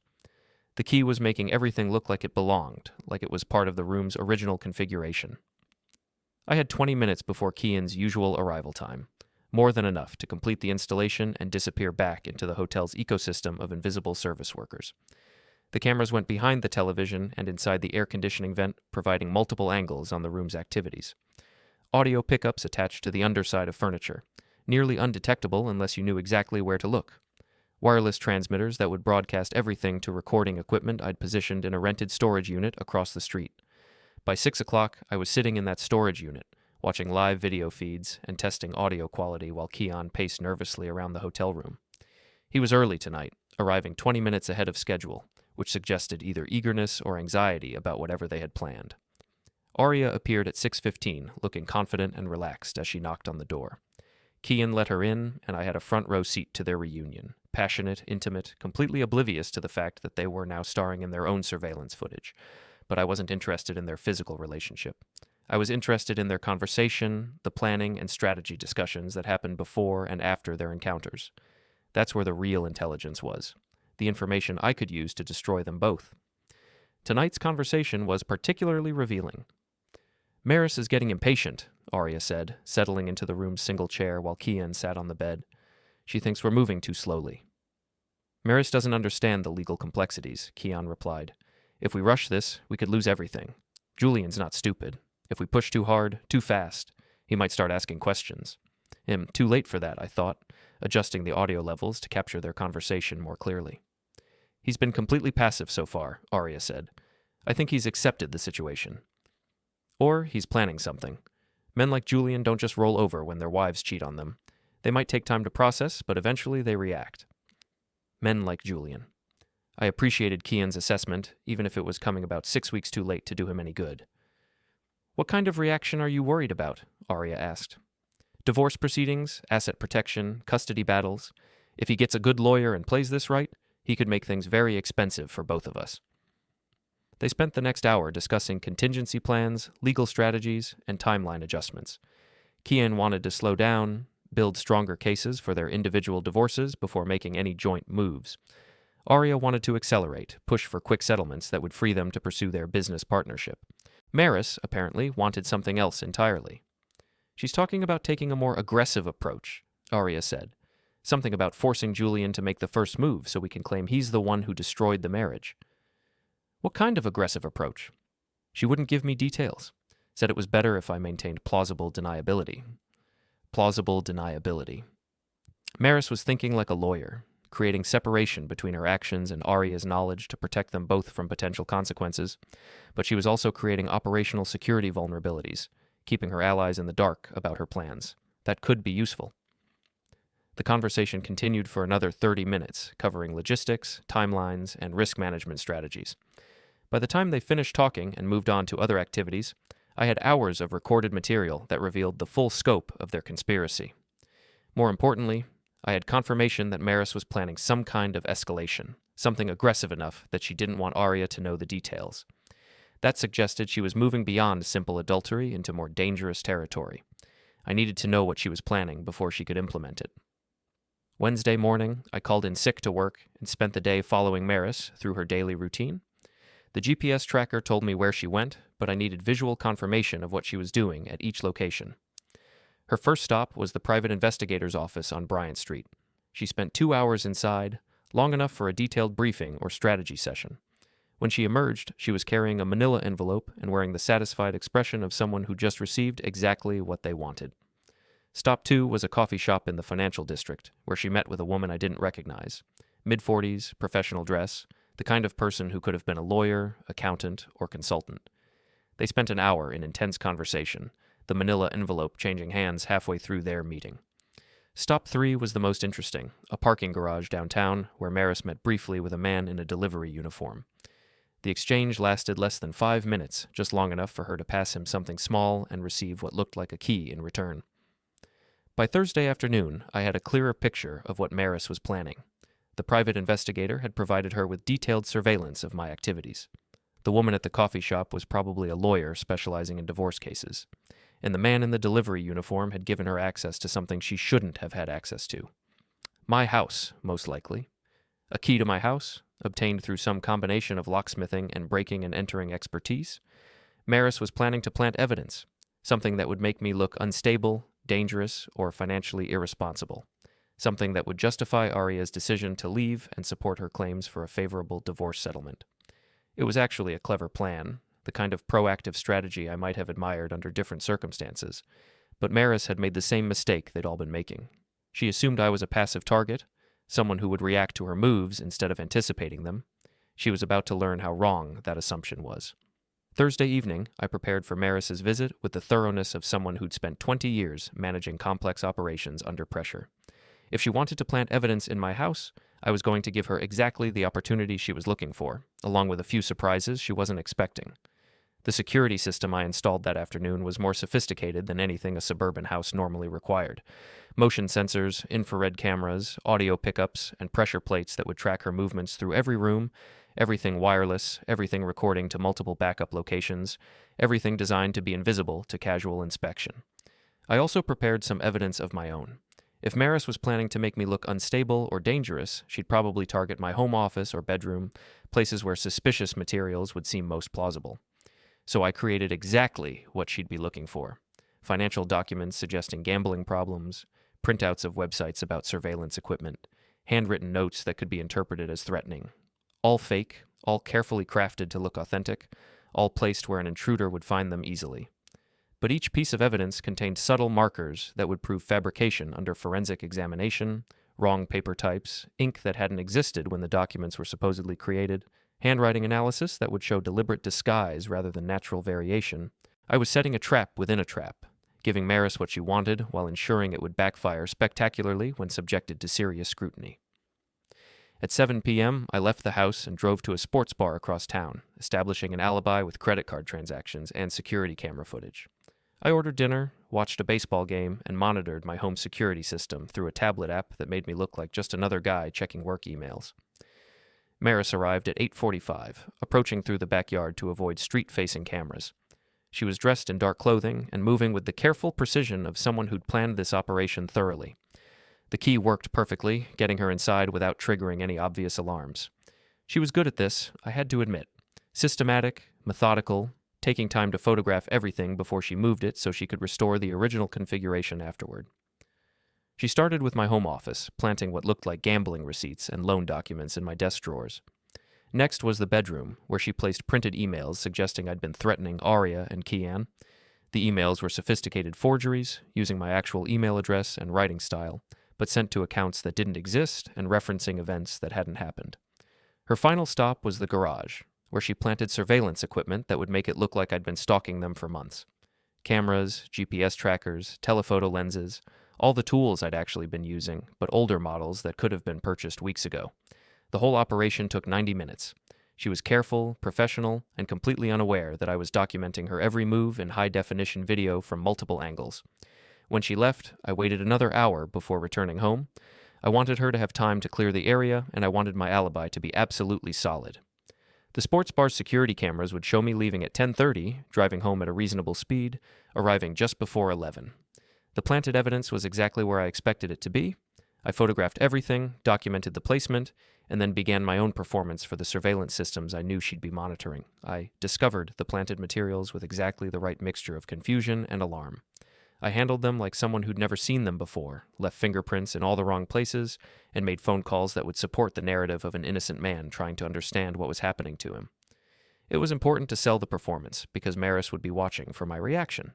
The key was making everything look like it belonged, like it was part of the room's original configuration. I had 20 minutes before Kian's usual arrival time, more than enough to complete the installation and disappear back into the hotel's ecosystem of invisible service workers. The cameras went behind the television and inside the air conditioning vent, providing multiple angles on the room's activities. Audio pickups attached to the underside of furniture, nearly undetectable unless you knew exactly where to look. Wireless transmitters that would broadcast everything to recording equipment I'd positioned in a rented storage unit across the street. By 6 o'clock, I was sitting in that storage unit, watching live video feeds and testing audio quality while Kian paced nervously around the hotel room. He was early tonight, arriving 20 minutes ahead of schedule, which suggested either eagerness or anxiety about whatever they had planned. Aria appeared at 6:15, looking confident and relaxed as she knocked on the door. Kian let her in, and I had a front row seat to their reunion, passionate, intimate, completely oblivious to the fact that they were now starring in their own surveillance footage. But I wasn't interested in their physical relationship. I was interested in their conversation, the planning and strategy discussions that happened before and after their encounters. That's where the real intelligence was, the information I could use to destroy them both. Tonight's conversation was particularly revealing. "Maris is getting impatient," Aria said, settling into the room's single chair while Kian sat on the bed. "She thinks we're moving too slowly." "Maris doesn't understand the legal complexities," Kian replied. "If we rush this, we could lose everything. Julian's not stupid. If we push too hard, too fast, he might start asking questions." Too late for that, I thought, adjusting the audio levels to capture their conversation more clearly. "He's been completely passive so far," Aria said. "I think he's accepted the situation. Or he's planning something. Men like Julian don't just roll over when their wives cheat on them. They might take time to process, but eventually they react." Men like Julian. I appreciated Kian's assessment, even if it was coming about 6 weeks too late to do him any good. "What kind of reaction are you worried about?" Aria asked. "Divorce proceedings, asset protection, custody battles. If he gets a good lawyer and plays this right, he could make things very expensive for both of us." They spent the next hour discussing contingency plans, legal strategies, and timeline adjustments. Kian wanted to slow down, build stronger cases for their individual divorces before making any joint moves. Aria wanted to accelerate, push for quick settlements that would free them to pursue their business partnership. Maris, apparently, wanted something else entirely. "She's talking about taking a more aggressive approach," Aria said. "Something about forcing Julian to make the first move so we can claim he's the one who destroyed the marriage." "What kind of aggressive approach?" She wouldn't give me details. Said it was better if I maintained plausible deniability. Plausible deniability. Maris was thinking like a lawyer, creating separation between her actions and Aria's knowledge to protect them both from potential consequences, but she was also creating operational security vulnerabilities, keeping her allies in the dark about her plans. That could be useful. The conversation continued for another 30 minutes, covering logistics, timelines, and risk management strategies. By the time they finished talking and moved on to other activities, I had hours of recorded material that revealed the full scope of their conspiracy. More importantly, I had confirmation that Maris was planning some kind of escalation, something aggressive enough that she didn't want Aria to know the details. That suggested she was moving beyond simple adultery into more dangerous territory. I needed to know what she was planning before she could implement it. Wednesday morning, I called in sick to work and spent the day following Maris through her daily routine. The GPS tracker told me where she went, but I needed visual confirmation of what she was doing at each location. Her first stop was the private investigator's office on Bryant Street. She spent 2 hours inside, long enough for a detailed briefing or strategy session. When she emerged, she was carrying a manila envelope and wearing the satisfied expression of someone who just received exactly what they wanted. Stop 2 was a coffee shop in the financial district, where she met with a woman I didn't recognize. Mid-40s, professional dress, the kind of person who could have been a lawyer, accountant, or consultant. They spent an hour in intense conversation, the manila envelope changing hands halfway through their meeting. Stop 3 was the most interesting, a parking garage downtown where Maris met briefly with a man in a delivery uniform. The exchange lasted less than 5 minutes, just long enough for her to pass him something small and receive what looked like a key in return. By Thursday afternoon, I had a clearer picture of what Maris was planning. The private investigator had provided her with detailed surveillance of my activities. The woman at the coffee shop was probably a lawyer specializing in divorce cases, and the man in the delivery uniform had given her access to something she shouldn't have had access to. My house, most likely. A key to my house, obtained through some combination of locksmithing and breaking and entering expertise. Maris was planning to plant evidence, something that would make me look unstable, dangerous, or financially irresponsible. Something that would justify Aria's decision to leave and support her claims for a favorable divorce settlement. It was actually a clever plan, the kind of proactive strategy I might have admired under different circumstances, but Maris had made the same mistake they'd all been making. She assumed I was a passive target, someone who would react to her moves instead of anticipating them. She was about to learn how wrong that assumption was. Thursday evening, I prepared for Maris's visit with the thoroughness of someone who'd spent 20 years managing complex operations under pressure. If she wanted to plant evidence in my house, I was going to give her exactly the opportunity she was looking for, along with a few surprises she wasn't expecting. The security system I installed that afternoon was more sophisticated than anything a suburban house normally required. Motion sensors, infrared cameras, audio pickups, and pressure plates that would track her movements through every room, everything wireless, everything recording to multiple backup locations, everything designed to be invisible to casual inspection. I also prepared some evidence of my own. If Maris was planning to make me look unstable or dangerous, she'd probably target my home office or bedroom, places where suspicious materials would seem most plausible. So I created exactly what she'd be looking for. Financial documents suggesting gambling problems, printouts of websites about surveillance equipment, handwritten notes that could be interpreted as threatening. All fake, all carefully crafted to look authentic, all placed where an intruder would find them easily. But each piece of evidence contained subtle markers that would prove fabrication under forensic examination, wrong paper types, ink that hadn't existed when the documents were supposedly created, handwriting analysis that would show deliberate disguise rather than natural variation. I was setting a trap within a trap, giving Maris what she wanted while ensuring it would backfire spectacularly when subjected to serious scrutiny. At 7 p.m., I left the house and drove to a sports bar across town, establishing an alibi with credit card transactions and security camera footage. I ordered dinner, watched a baseball game, and monitored my home security system through a tablet app that made me look like just another guy checking work emails. Maris arrived at 8:45, approaching through the backyard to avoid street-facing cameras. She was dressed in dark clothing and moving with the careful precision of someone who'd planned this operation thoroughly. The key worked perfectly, getting her inside without triggering any obvious alarms. She was good at this, I had to admit. Systematic, methodical, taking time to photograph everything before she moved it so she could restore the original configuration afterward. She started with my home office, planting what looked like gambling receipts and loan documents in my desk drawers. Next was the bedroom, where she placed printed emails suggesting I'd been threatening Aria and Kian. The emails were sophisticated forgeries, using my actual email address and writing style, but sent to accounts that didn't exist and referencing events that hadn't happened. Her final stop was the garage, where she planted surveillance equipment that would make it look like I'd been stalking them for months. Cameras, GPS trackers, telephoto lenses, all the tools I'd actually been using, but older models that could have been purchased weeks ago. The whole operation took 90 minutes. She was careful, professional, and completely unaware that I was documenting her every move in high-definition video from multiple angles. When she left, I waited another hour before returning home. I wanted her to have time to clear the area, and I wanted my alibi to be absolutely solid. The sports bar's security cameras would show me leaving at 10:30, driving home at a reasonable speed, arriving just before 11. The planted evidence was exactly where I expected it to be. I photographed everything, documented the placement, and then began my own performance for the surveillance systems I knew she'd be monitoring. I discovered the planted materials with exactly the right mixture of confusion and alarm. I handled them like someone who'd never seen them before, left fingerprints in all the wrong places, and made phone calls that would support the narrative of an innocent man trying to understand what was happening to him. It was important to sell the performance, because Maris would be watching for my reaction.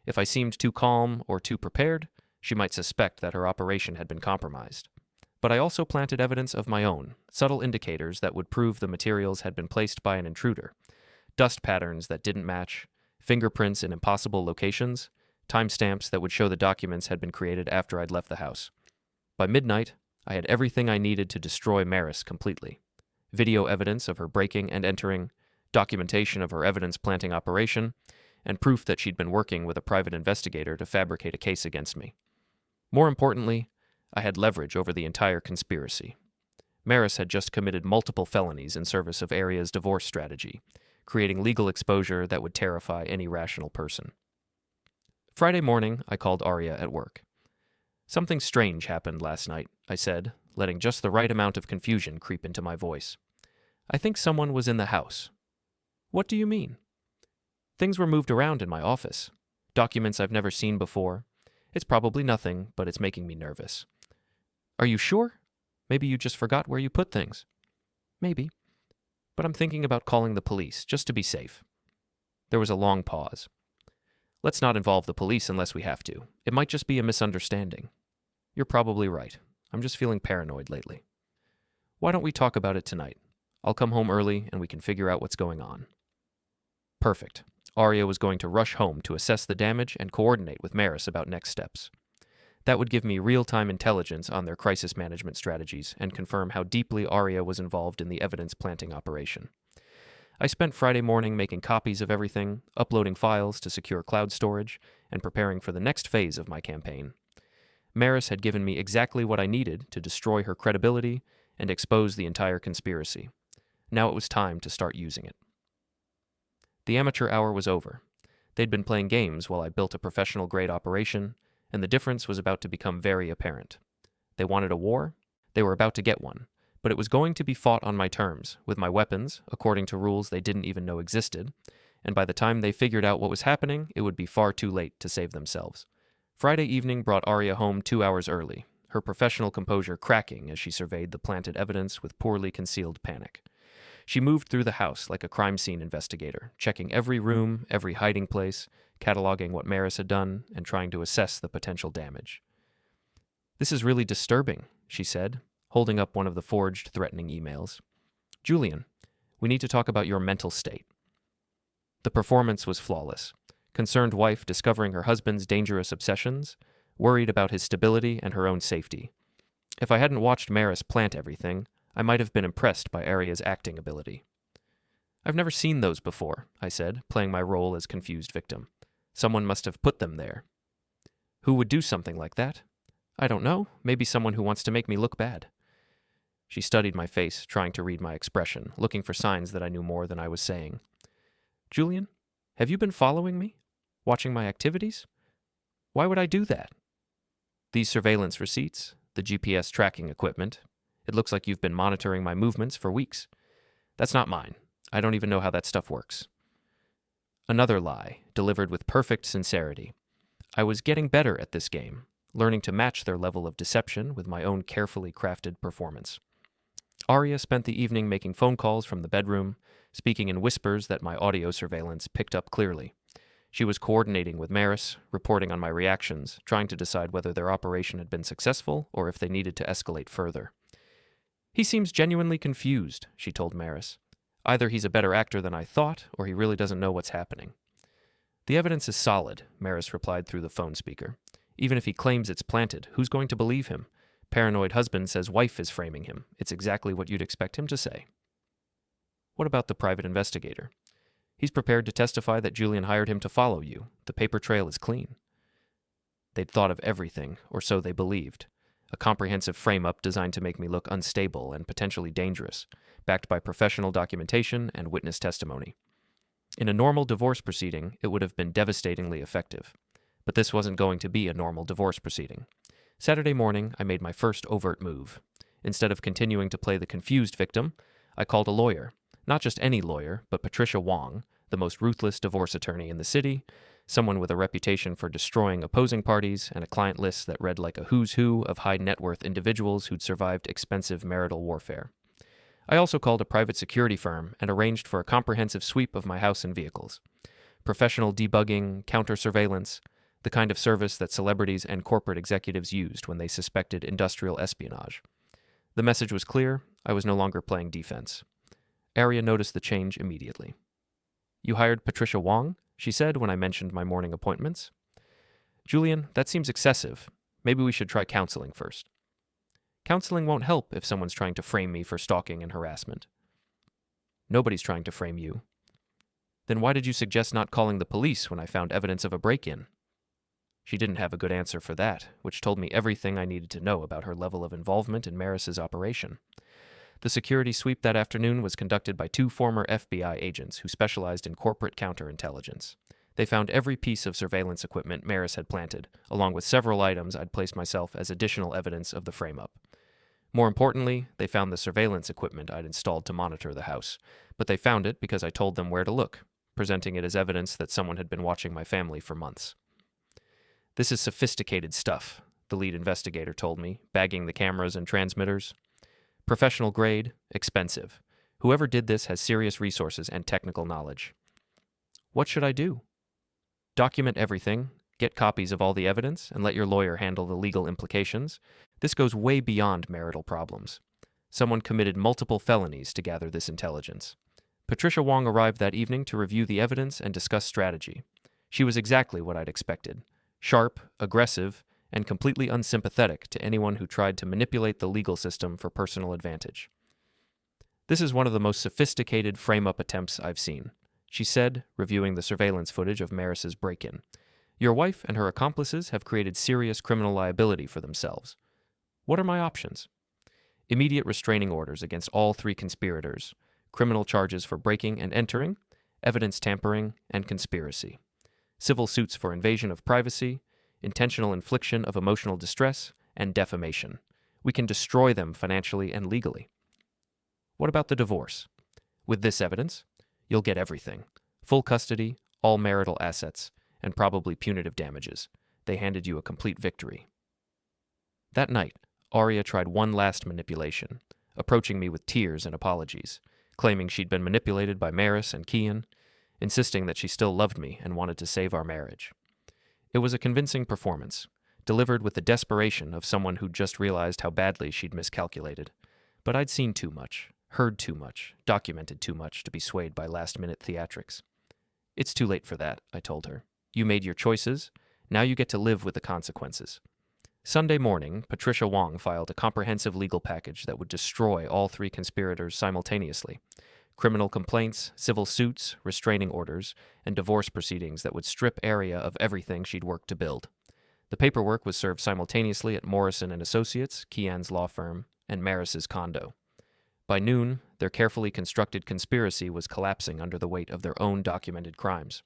If I seemed too calm or too prepared, she might suspect that her operation had been compromised. But I also planted evidence of my own, subtle indicators that would prove the materials had been placed by an intruder. Dust patterns that didn't match, fingerprints in impossible locations, timestamps that would show the documents had been created after I'd left the house. By midnight, I had everything I needed to destroy Maris completely. Video evidence of her breaking and entering, documentation of her evidence-planting operation, and proof that she'd been working with a private investigator to fabricate a case against me. More importantly, I had leverage over the entire conspiracy. Maris had just committed multiple felonies in service of Aria's divorce strategy, creating legal exposure that would terrify any rational person. Friday morning, I called Aria at work. "Something strange happened last night," I said, letting just the right amount of confusion creep into my voice. "I think someone was in the house." "What do you mean?" "Things were moved around in my office. Documents I've never seen before. It's probably nothing, but it's making me nervous." "Are you sure? Maybe you just forgot where you put things." "Maybe. But I'm thinking about calling the police, just to be safe." There was a long pause. "Let's not involve the police unless we have to. It might just be a misunderstanding." "You're probably right. I'm just feeling paranoid lately." "Why don't we talk about it tonight? I'll come home early and we can figure out what's going on." Perfect. Aria was going to rush home to assess the damage and coordinate with Maris about next steps. That would give me real-time intelligence on their crisis management strategies and confirm how deeply Aria was involved in the evidence-planting operation. I spent Friday morning making copies of everything, uploading files to secure cloud storage, and preparing for the next phase of my campaign. Maris had given me exactly what I needed to destroy her credibility and expose the entire conspiracy. Now it was time to start using it. The amateur hour was over. They'd been playing games while I built a professional-grade operation, and the difference was about to become very apparent. They wanted a war. They were about to get one, but it was going to be fought on my terms, with my weapons, according to rules they didn't even know existed, and by the time they figured out what was happening, it would be far too late to save themselves. Friday evening brought Aria home 2 hours early, her professional composure cracking as she surveyed the planted evidence with poorly concealed panic. She moved through the house like a crime scene investigator, checking every room, every hiding place, cataloging what Maris had done, and trying to assess the potential damage. "This is really disturbing," she said, holding up one of the forged, threatening emails. "Julian, we need to talk about your mental state." The performance was flawless. Concerned wife discovering her husband's dangerous obsessions, worried about his stability and her own safety. If I hadn't watched Maris plant everything, I might have been impressed by Aria's acting ability. "I've never seen those before," I said, playing my role as confused victim. "Someone must have put them there." "Who would do something like that?" "I don't know. Maybe someone who wants to make me look bad." She studied my face, trying to read my expression, looking for signs that I knew more than I was saying. Julian, have you been following me? Watching my activities? Why would I do that? These surveillance receipts, the GPS tracking equipment, it looks like you've been monitoring my movements for weeks. That's not mine. I don't even know how that stuff works. Another lie, delivered with perfect sincerity. I was getting better at this game, learning to match their level of deception with my own carefully crafted performance. Aria spent the evening making phone calls from the bedroom, speaking in whispers that my audio surveillance picked up clearly. She was coordinating with Maris, reporting on my reactions, trying to decide whether their operation had been successful or if they needed to escalate further. He seems genuinely confused, she told Maris. Either he's a better actor than I thought, or he really doesn't know what's happening. The evidence is solid, Maris replied through the phone speaker. Even if he claims it's planted, who's going to believe him? Paranoid husband says wife is framing him. It's exactly what you'd expect him to say. What about the private investigator? He's prepared to testify that Julian hired him to follow you. The paper trail is clean. They'd thought of everything, or so they believed. A comprehensive frame-up designed to make me look unstable and potentially dangerous, backed by professional documentation and witness testimony. In a normal divorce proceeding, it would have been devastatingly effective. But this wasn't going to be a normal divorce proceeding. Saturday morning, I made my first overt move. Instead of continuing to play the confused victim, I called a lawyer. Not just any lawyer, but Patricia Wong, the most ruthless divorce attorney in the city, someone with a reputation for destroying opposing parties and a client list that read like a who's who of high-net-worth individuals who'd survived expensive marital warfare. I also called a private security firm and arranged for a comprehensive sweep of my house and vehicles. Professional debugging, counter-surveillance, the kind of service that celebrities and corporate executives used when they suspected industrial espionage. The message was clear. I was no longer playing defense. Aria noticed the change immediately. You hired Patricia Wong? She said when I mentioned my morning appointments. Julian, that seems excessive. Maybe we should try counseling first. Counseling won't help if someone's trying to frame me for stalking and harassment. Nobody's trying to frame you. Then why did you suggest not calling the police when I found evidence of a break-in? She didn't have a good answer for that, which told me everything I needed to know about her level of involvement in Maris's operation. The security sweep that afternoon was conducted by 2 former FBI agents who specialized in corporate counterintelligence. They found every piece of surveillance equipment Maris had planted, along with several items I'd placed myself as additional evidence of the frame-up. More importantly, they found the surveillance equipment I'd installed to monitor the house, but they found it because I told them where to look, presenting it as evidence that someone had been watching my family for months. This is sophisticated stuff, the lead investigator told me, bagging the cameras and transmitters. Professional grade, expensive. Whoever did this has serious resources and technical knowledge. What should I do? Document everything, get copies of all the evidence, and let your lawyer handle the legal implications. This goes way beyond marital problems. Someone committed multiple felonies to gather this intelligence. Patricia Wong arrived that evening to review the evidence and discuss strategy. She was exactly what I'd expected. Sharp, aggressive, and completely unsympathetic to anyone who tried to manipulate the legal system for personal advantage. This is one of the most sophisticated frame-up attempts I've seen, she said, reviewing the surveillance footage of Maris's break-in. Your wife and her accomplices have created serious criminal liability for themselves. What are my options? Immediate restraining orders against all 3 conspirators, criminal charges for breaking and entering, evidence tampering, and conspiracy. Civil suits for invasion of privacy, intentional infliction of emotional distress, and defamation. We can destroy them financially and legally. What about the divorce? With this evidence, you'll get everything. Full custody, all marital assets, and probably punitive damages. They handed you a complete victory. That night, Aria tried one last manipulation, approaching me with tears and apologies, claiming she'd been manipulated by Maris and Kian, insisting that she still loved me and wanted to save our marriage. It was a convincing performance, delivered with the desperation of someone who'd just realized how badly she'd miscalculated. But I'd seen too much, heard too much, documented too much to be swayed by last-minute theatrics. It's too late for that, I told her. You made your choices. Now you get to live with the consequences. Sunday morning, Patricia Wong filed a comprehensive legal package that would destroy all 3 conspirators simultaneously. Criminal complaints, civil suits, restraining orders, and divorce proceedings that would strip Aria of everything she'd worked to build. The paperwork was served simultaneously at Morrison & Associates, Kian's law firm, and Maris's condo. By noon, their carefully constructed conspiracy was collapsing under the weight of their own documented crimes.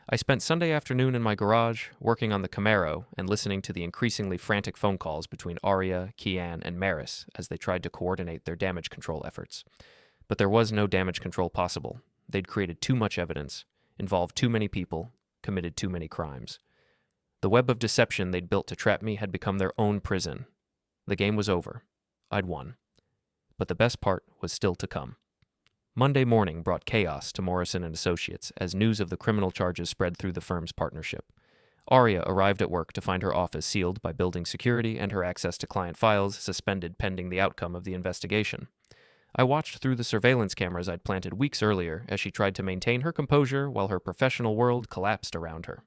I spent Sunday afternoon in my garage, working on the Camaro and listening to the increasingly frantic phone calls between Aria, Kian, and Maris as they tried to coordinate their damage control efforts. But there was no damage control possible. They'd created too much evidence, involved too many people, committed too many crimes. The web of deception they'd built to trap me had become their own prison. The game was over. I'd won. But the best part was still to come. Monday morning brought chaos to Morrison and Associates as news of the criminal charges spread through the firm's partnership. Aria arrived at work to find her office sealed by building security and her access to client files suspended pending the outcome of the investigation. I watched through the surveillance cameras I'd planted weeks earlier as she tried to maintain her composure while her professional world collapsed around her.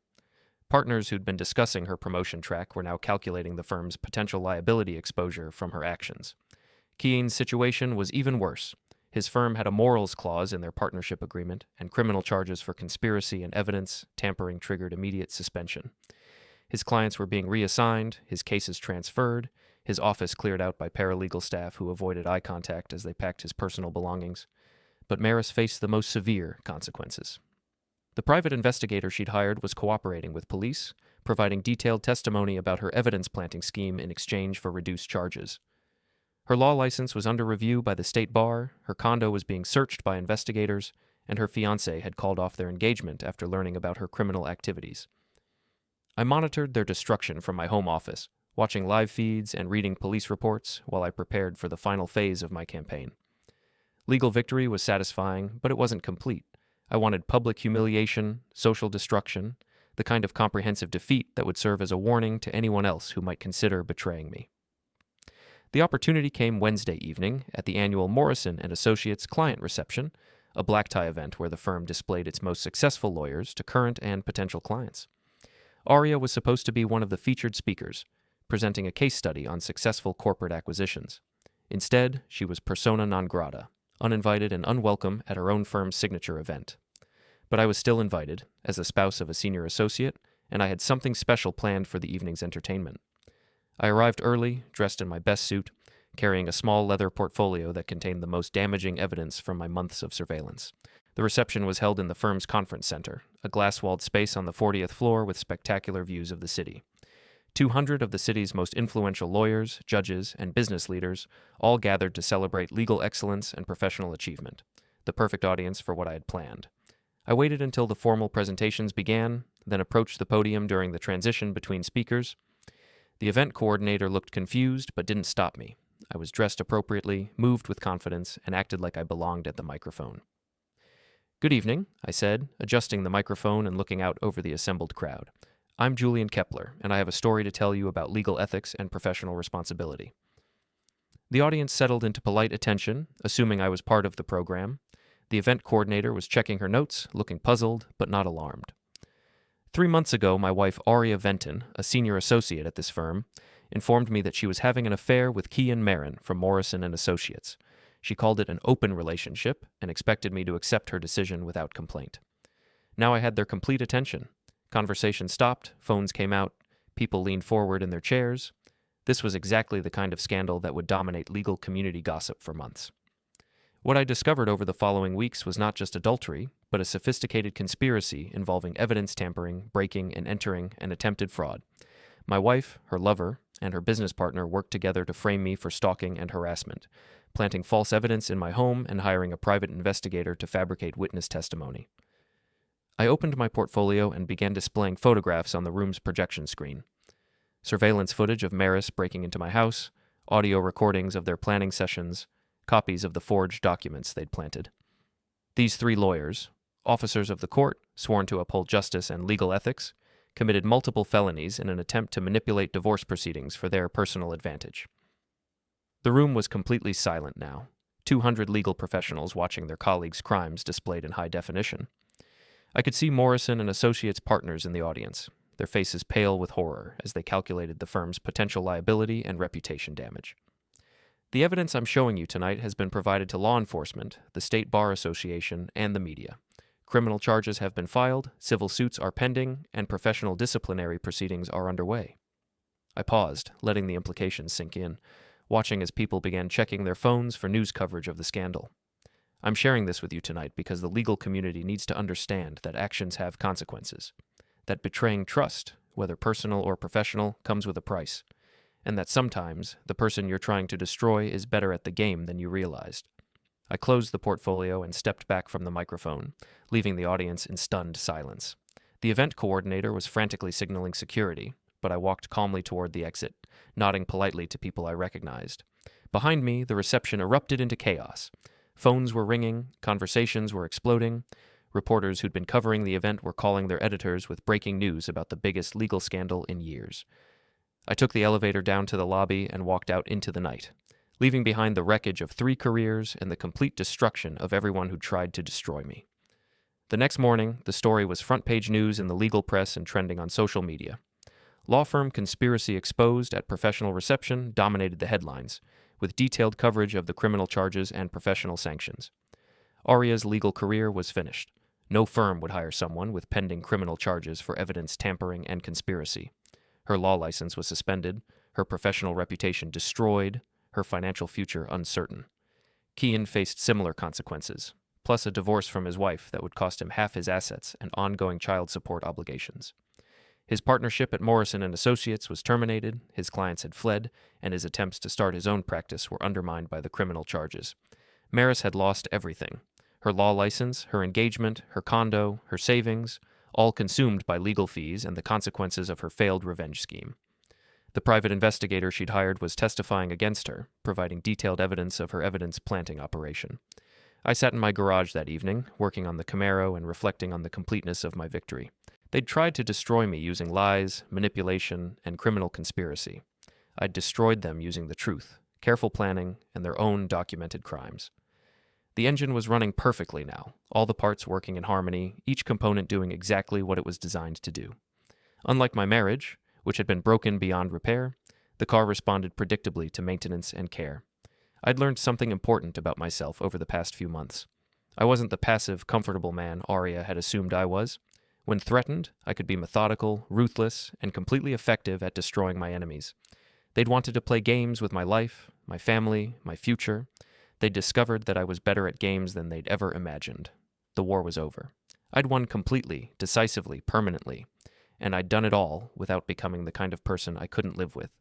Partners who'd been discussing her promotion track were now calculating the firm's potential liability exposure from her actions. Kian's situation was even worse. His firm had a morals clause in their partnership agreement, and criminal charges for conspiracy and evidence tampering triggered immediate suspension. His clients were being reassigned, his cases transferred, his office cleared out by paralegal staff who avoided eye contact as they packed his personal belongings. But Maris faced the most severe consequences. The private investigator she'd hired was cooperating with police, providing detailed testimony about her evidence-planting scheme in exchange for reduced charges. Her law license was under review by the state bar, her condo was being searched by investigators, and her fiancé had called off their engagement after learning about her criminal activities. I monitored their destruction from my home office, watching live feeds and reading police reports while I prepared for the final phase of my campaign. Legal victory was satisfying, but it wasn't complete. I wanted public humiliation, social destruction, the kind of comprehensive defeat that would serve as a warning to anyone else who might consider betraying me. The opportunity came Wednesday evening at the annual Morrison and Associates client reception, a black tie event where the firm displayed its most successful lawyers to current and potential clients. Aria was supposed to be one of the featured speakers, presenting a case study on successful corporate acquisitions. Instead, she was persona non grata, uninvited and unwelcome at her own firm's signature event. But I was still invited, as the spouse of a senior associate, and I had something special planned for the evening's entertainment. I arrived early, dressed in my best suit, carrying a small leather portfolio that contained the most damaging evidence from my months of surveillance. The reception was held in the firm's conference center, a glass-walled space on the 40th floor with spectacular views of the city. 200 of the city's most influential lawyers, judges, and business leaders all gathered to celebrate legal excellence and professional achievement, the perfect audience for what I had planned. I waited until the formal presentations began, then approached the podium during the transition between speakers. The event coordinator looked confused but didn't stop me. I was dressed appropriately, moved with confidence, and acted like I belonged at the microphone. "Good evening," I said, adjusting the microphone and looking out over the assembled crowd. "I'm Julian Kepler, and I have a story to tell you about legal ethics and professional responsibility." The audience settled into polite attention, assuming I was part of the program. The event coordinator was checking her notes, looking puzzled but not alarmed. 3 months ago, my wife Aria Venton, a senior associate at this firm, informed me that she was having an affair with Kian Marin from Morrison and Associates. She called it an open relationship and expected me to accept her decision without complaint. Now I had their complete attention. Conversation stopped, phones came out, people leaned forward in their chairs. This was exactly the kind of scandal that would dominate legal community gossip for months. What I discovered over the following weeks was not just adultery, but a sophisticated conspiracy involving evidence tampering, breaking and entering, and attempted fraud. My wife, her lover, and her business partner worked together to frame me for stalking and harassment, planting false evidence in my home and hiring a private investigator to fabricate witness testimony. I opened my portfolio and began displaying photographs on the room's projection screen. Surveillance footage of Maris breaking into my house, audio recordings of their planning sessions, copies of the forged documents they'd planted. These 3 lawyers, officers of the court, sworn to uphold justice and legal ethics, committed multiple felonies in an attempt to manipulate divorce proceedings for their personal advantage. The room was completely silent now, 200 legal professionals watching their colleagues' crimes displayed in high definition. I could see Morrison and Associates partners in the audience, their faces pale with horror as they calculated the firm's potential liability and reputation damage. The evidence I'm showing you tonight has been provided to law enforcement, the State Bar Association, and the media. Criminal charges have been filed, civil suits are pending, and professional disciplinary proceedings are underway. I paused, letting the implications sink in. watching as people began checking their phones for news coverage of the scandal. I'm sharing this with you tonight because the legal community needs to understand that actions have consequences, that betraying trust, whether personal or professional, comes with a price, and that sometimes the person you're trying to destroy is better at the game than you realized. I closed the portfolio and stepped back from the microphone, leaving the audience in stunned silence. The event coordinator was frantically signaling security, but I walked calmly toward the exit, nodding politely to people I recognized. Behind me, the reception erupted into chaos. Phones were ringing, conversations were exploding. Reporters who'd been covering the event were calling their editors with breaking news about the biggest legal scandal in years. I took the elevator down to the lobby and walked out into the night, leaving behind the wreckage of 3 careers and the complete destruction of everyone who tried to destroy me. The next morning, the story was front-page news in the legal press and trending on social media. Law firm conspiracy exposed at professional reception dominated the headlines, with detailed coverage of the criminal charges and professional sanctions. Aria's legal career was finished. No firm would hire someone with pending criminal charges for evidence tampering and conspiracy. Her law license was suspended, her professional reputation destroyed, her financial future uncertain. Kian faced similar consequences, plus a divorce from his wife that would cost him half his assets and ongoing child support obligations. His partnership at Morrison & Associates was terminated, his clients had fled, and his attempts to start his own practice were undermined by the criminal charges. Maris had lost everything. Her law license, her engagement, her condo, her savings, all consumed by legal fees and the consequences of her failed revenge scheme. The private investigator she'd hired was testifying against her, providing detailed evidence of her evidence-planting operation. I sat in my garage that evening, working on the Camaro and reflecting on the completeness of my victory. They'd tried to destroy me using lies, manipulation, and criminal conspiracy. I'd destroyed them using the truth, careful planning, and their own documented crimes. The engine was running perfectly now, all the parts working in harmony, each component doing exactly what it was designed to do. Unlike my marriage, which had been broken beyond repair, the car responded predictably to maintenance and care. I'd learned something important about myself over the past few months. I wasn't the passive, comfortable man Aria had assumed I was. When threatened, I could be methodical, ruthless, and completely effective at destroying my enemies. They'd wanted to play games with my life, my family, my future. They'd discovered that I was better at games than they'd ever imagined. The war was over. I'd won completely, decisively, permanently. And I'd done it all without becoming the kind of person I couldn't live with.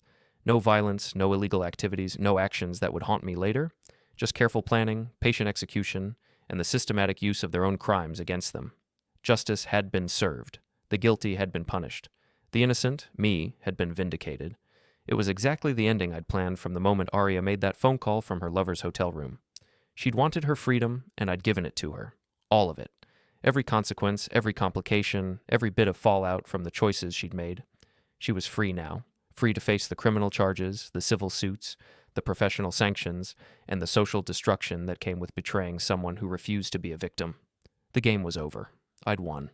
No violence, no illegal activities, no actions that would haunt me later. Just careful planning, patient execution, and the systematic use of their own crimes against them. Justice had been served. The guilty had been punished. The innocent, me, had been vindicated. It was exactly the ending I'd planned from the moment Aria made that phone call from her lover's hotel room. She'd wanted her freedom, and I'd given it to her. All of it. Every consequence, every complication, every bit of fallout from the choices she'd made. She was free now. Free to face the criminal charges, the civil suits, the professional sanctions, and the social destruction that came with betraying someone who refused to be a victim. The game was over. I'd won.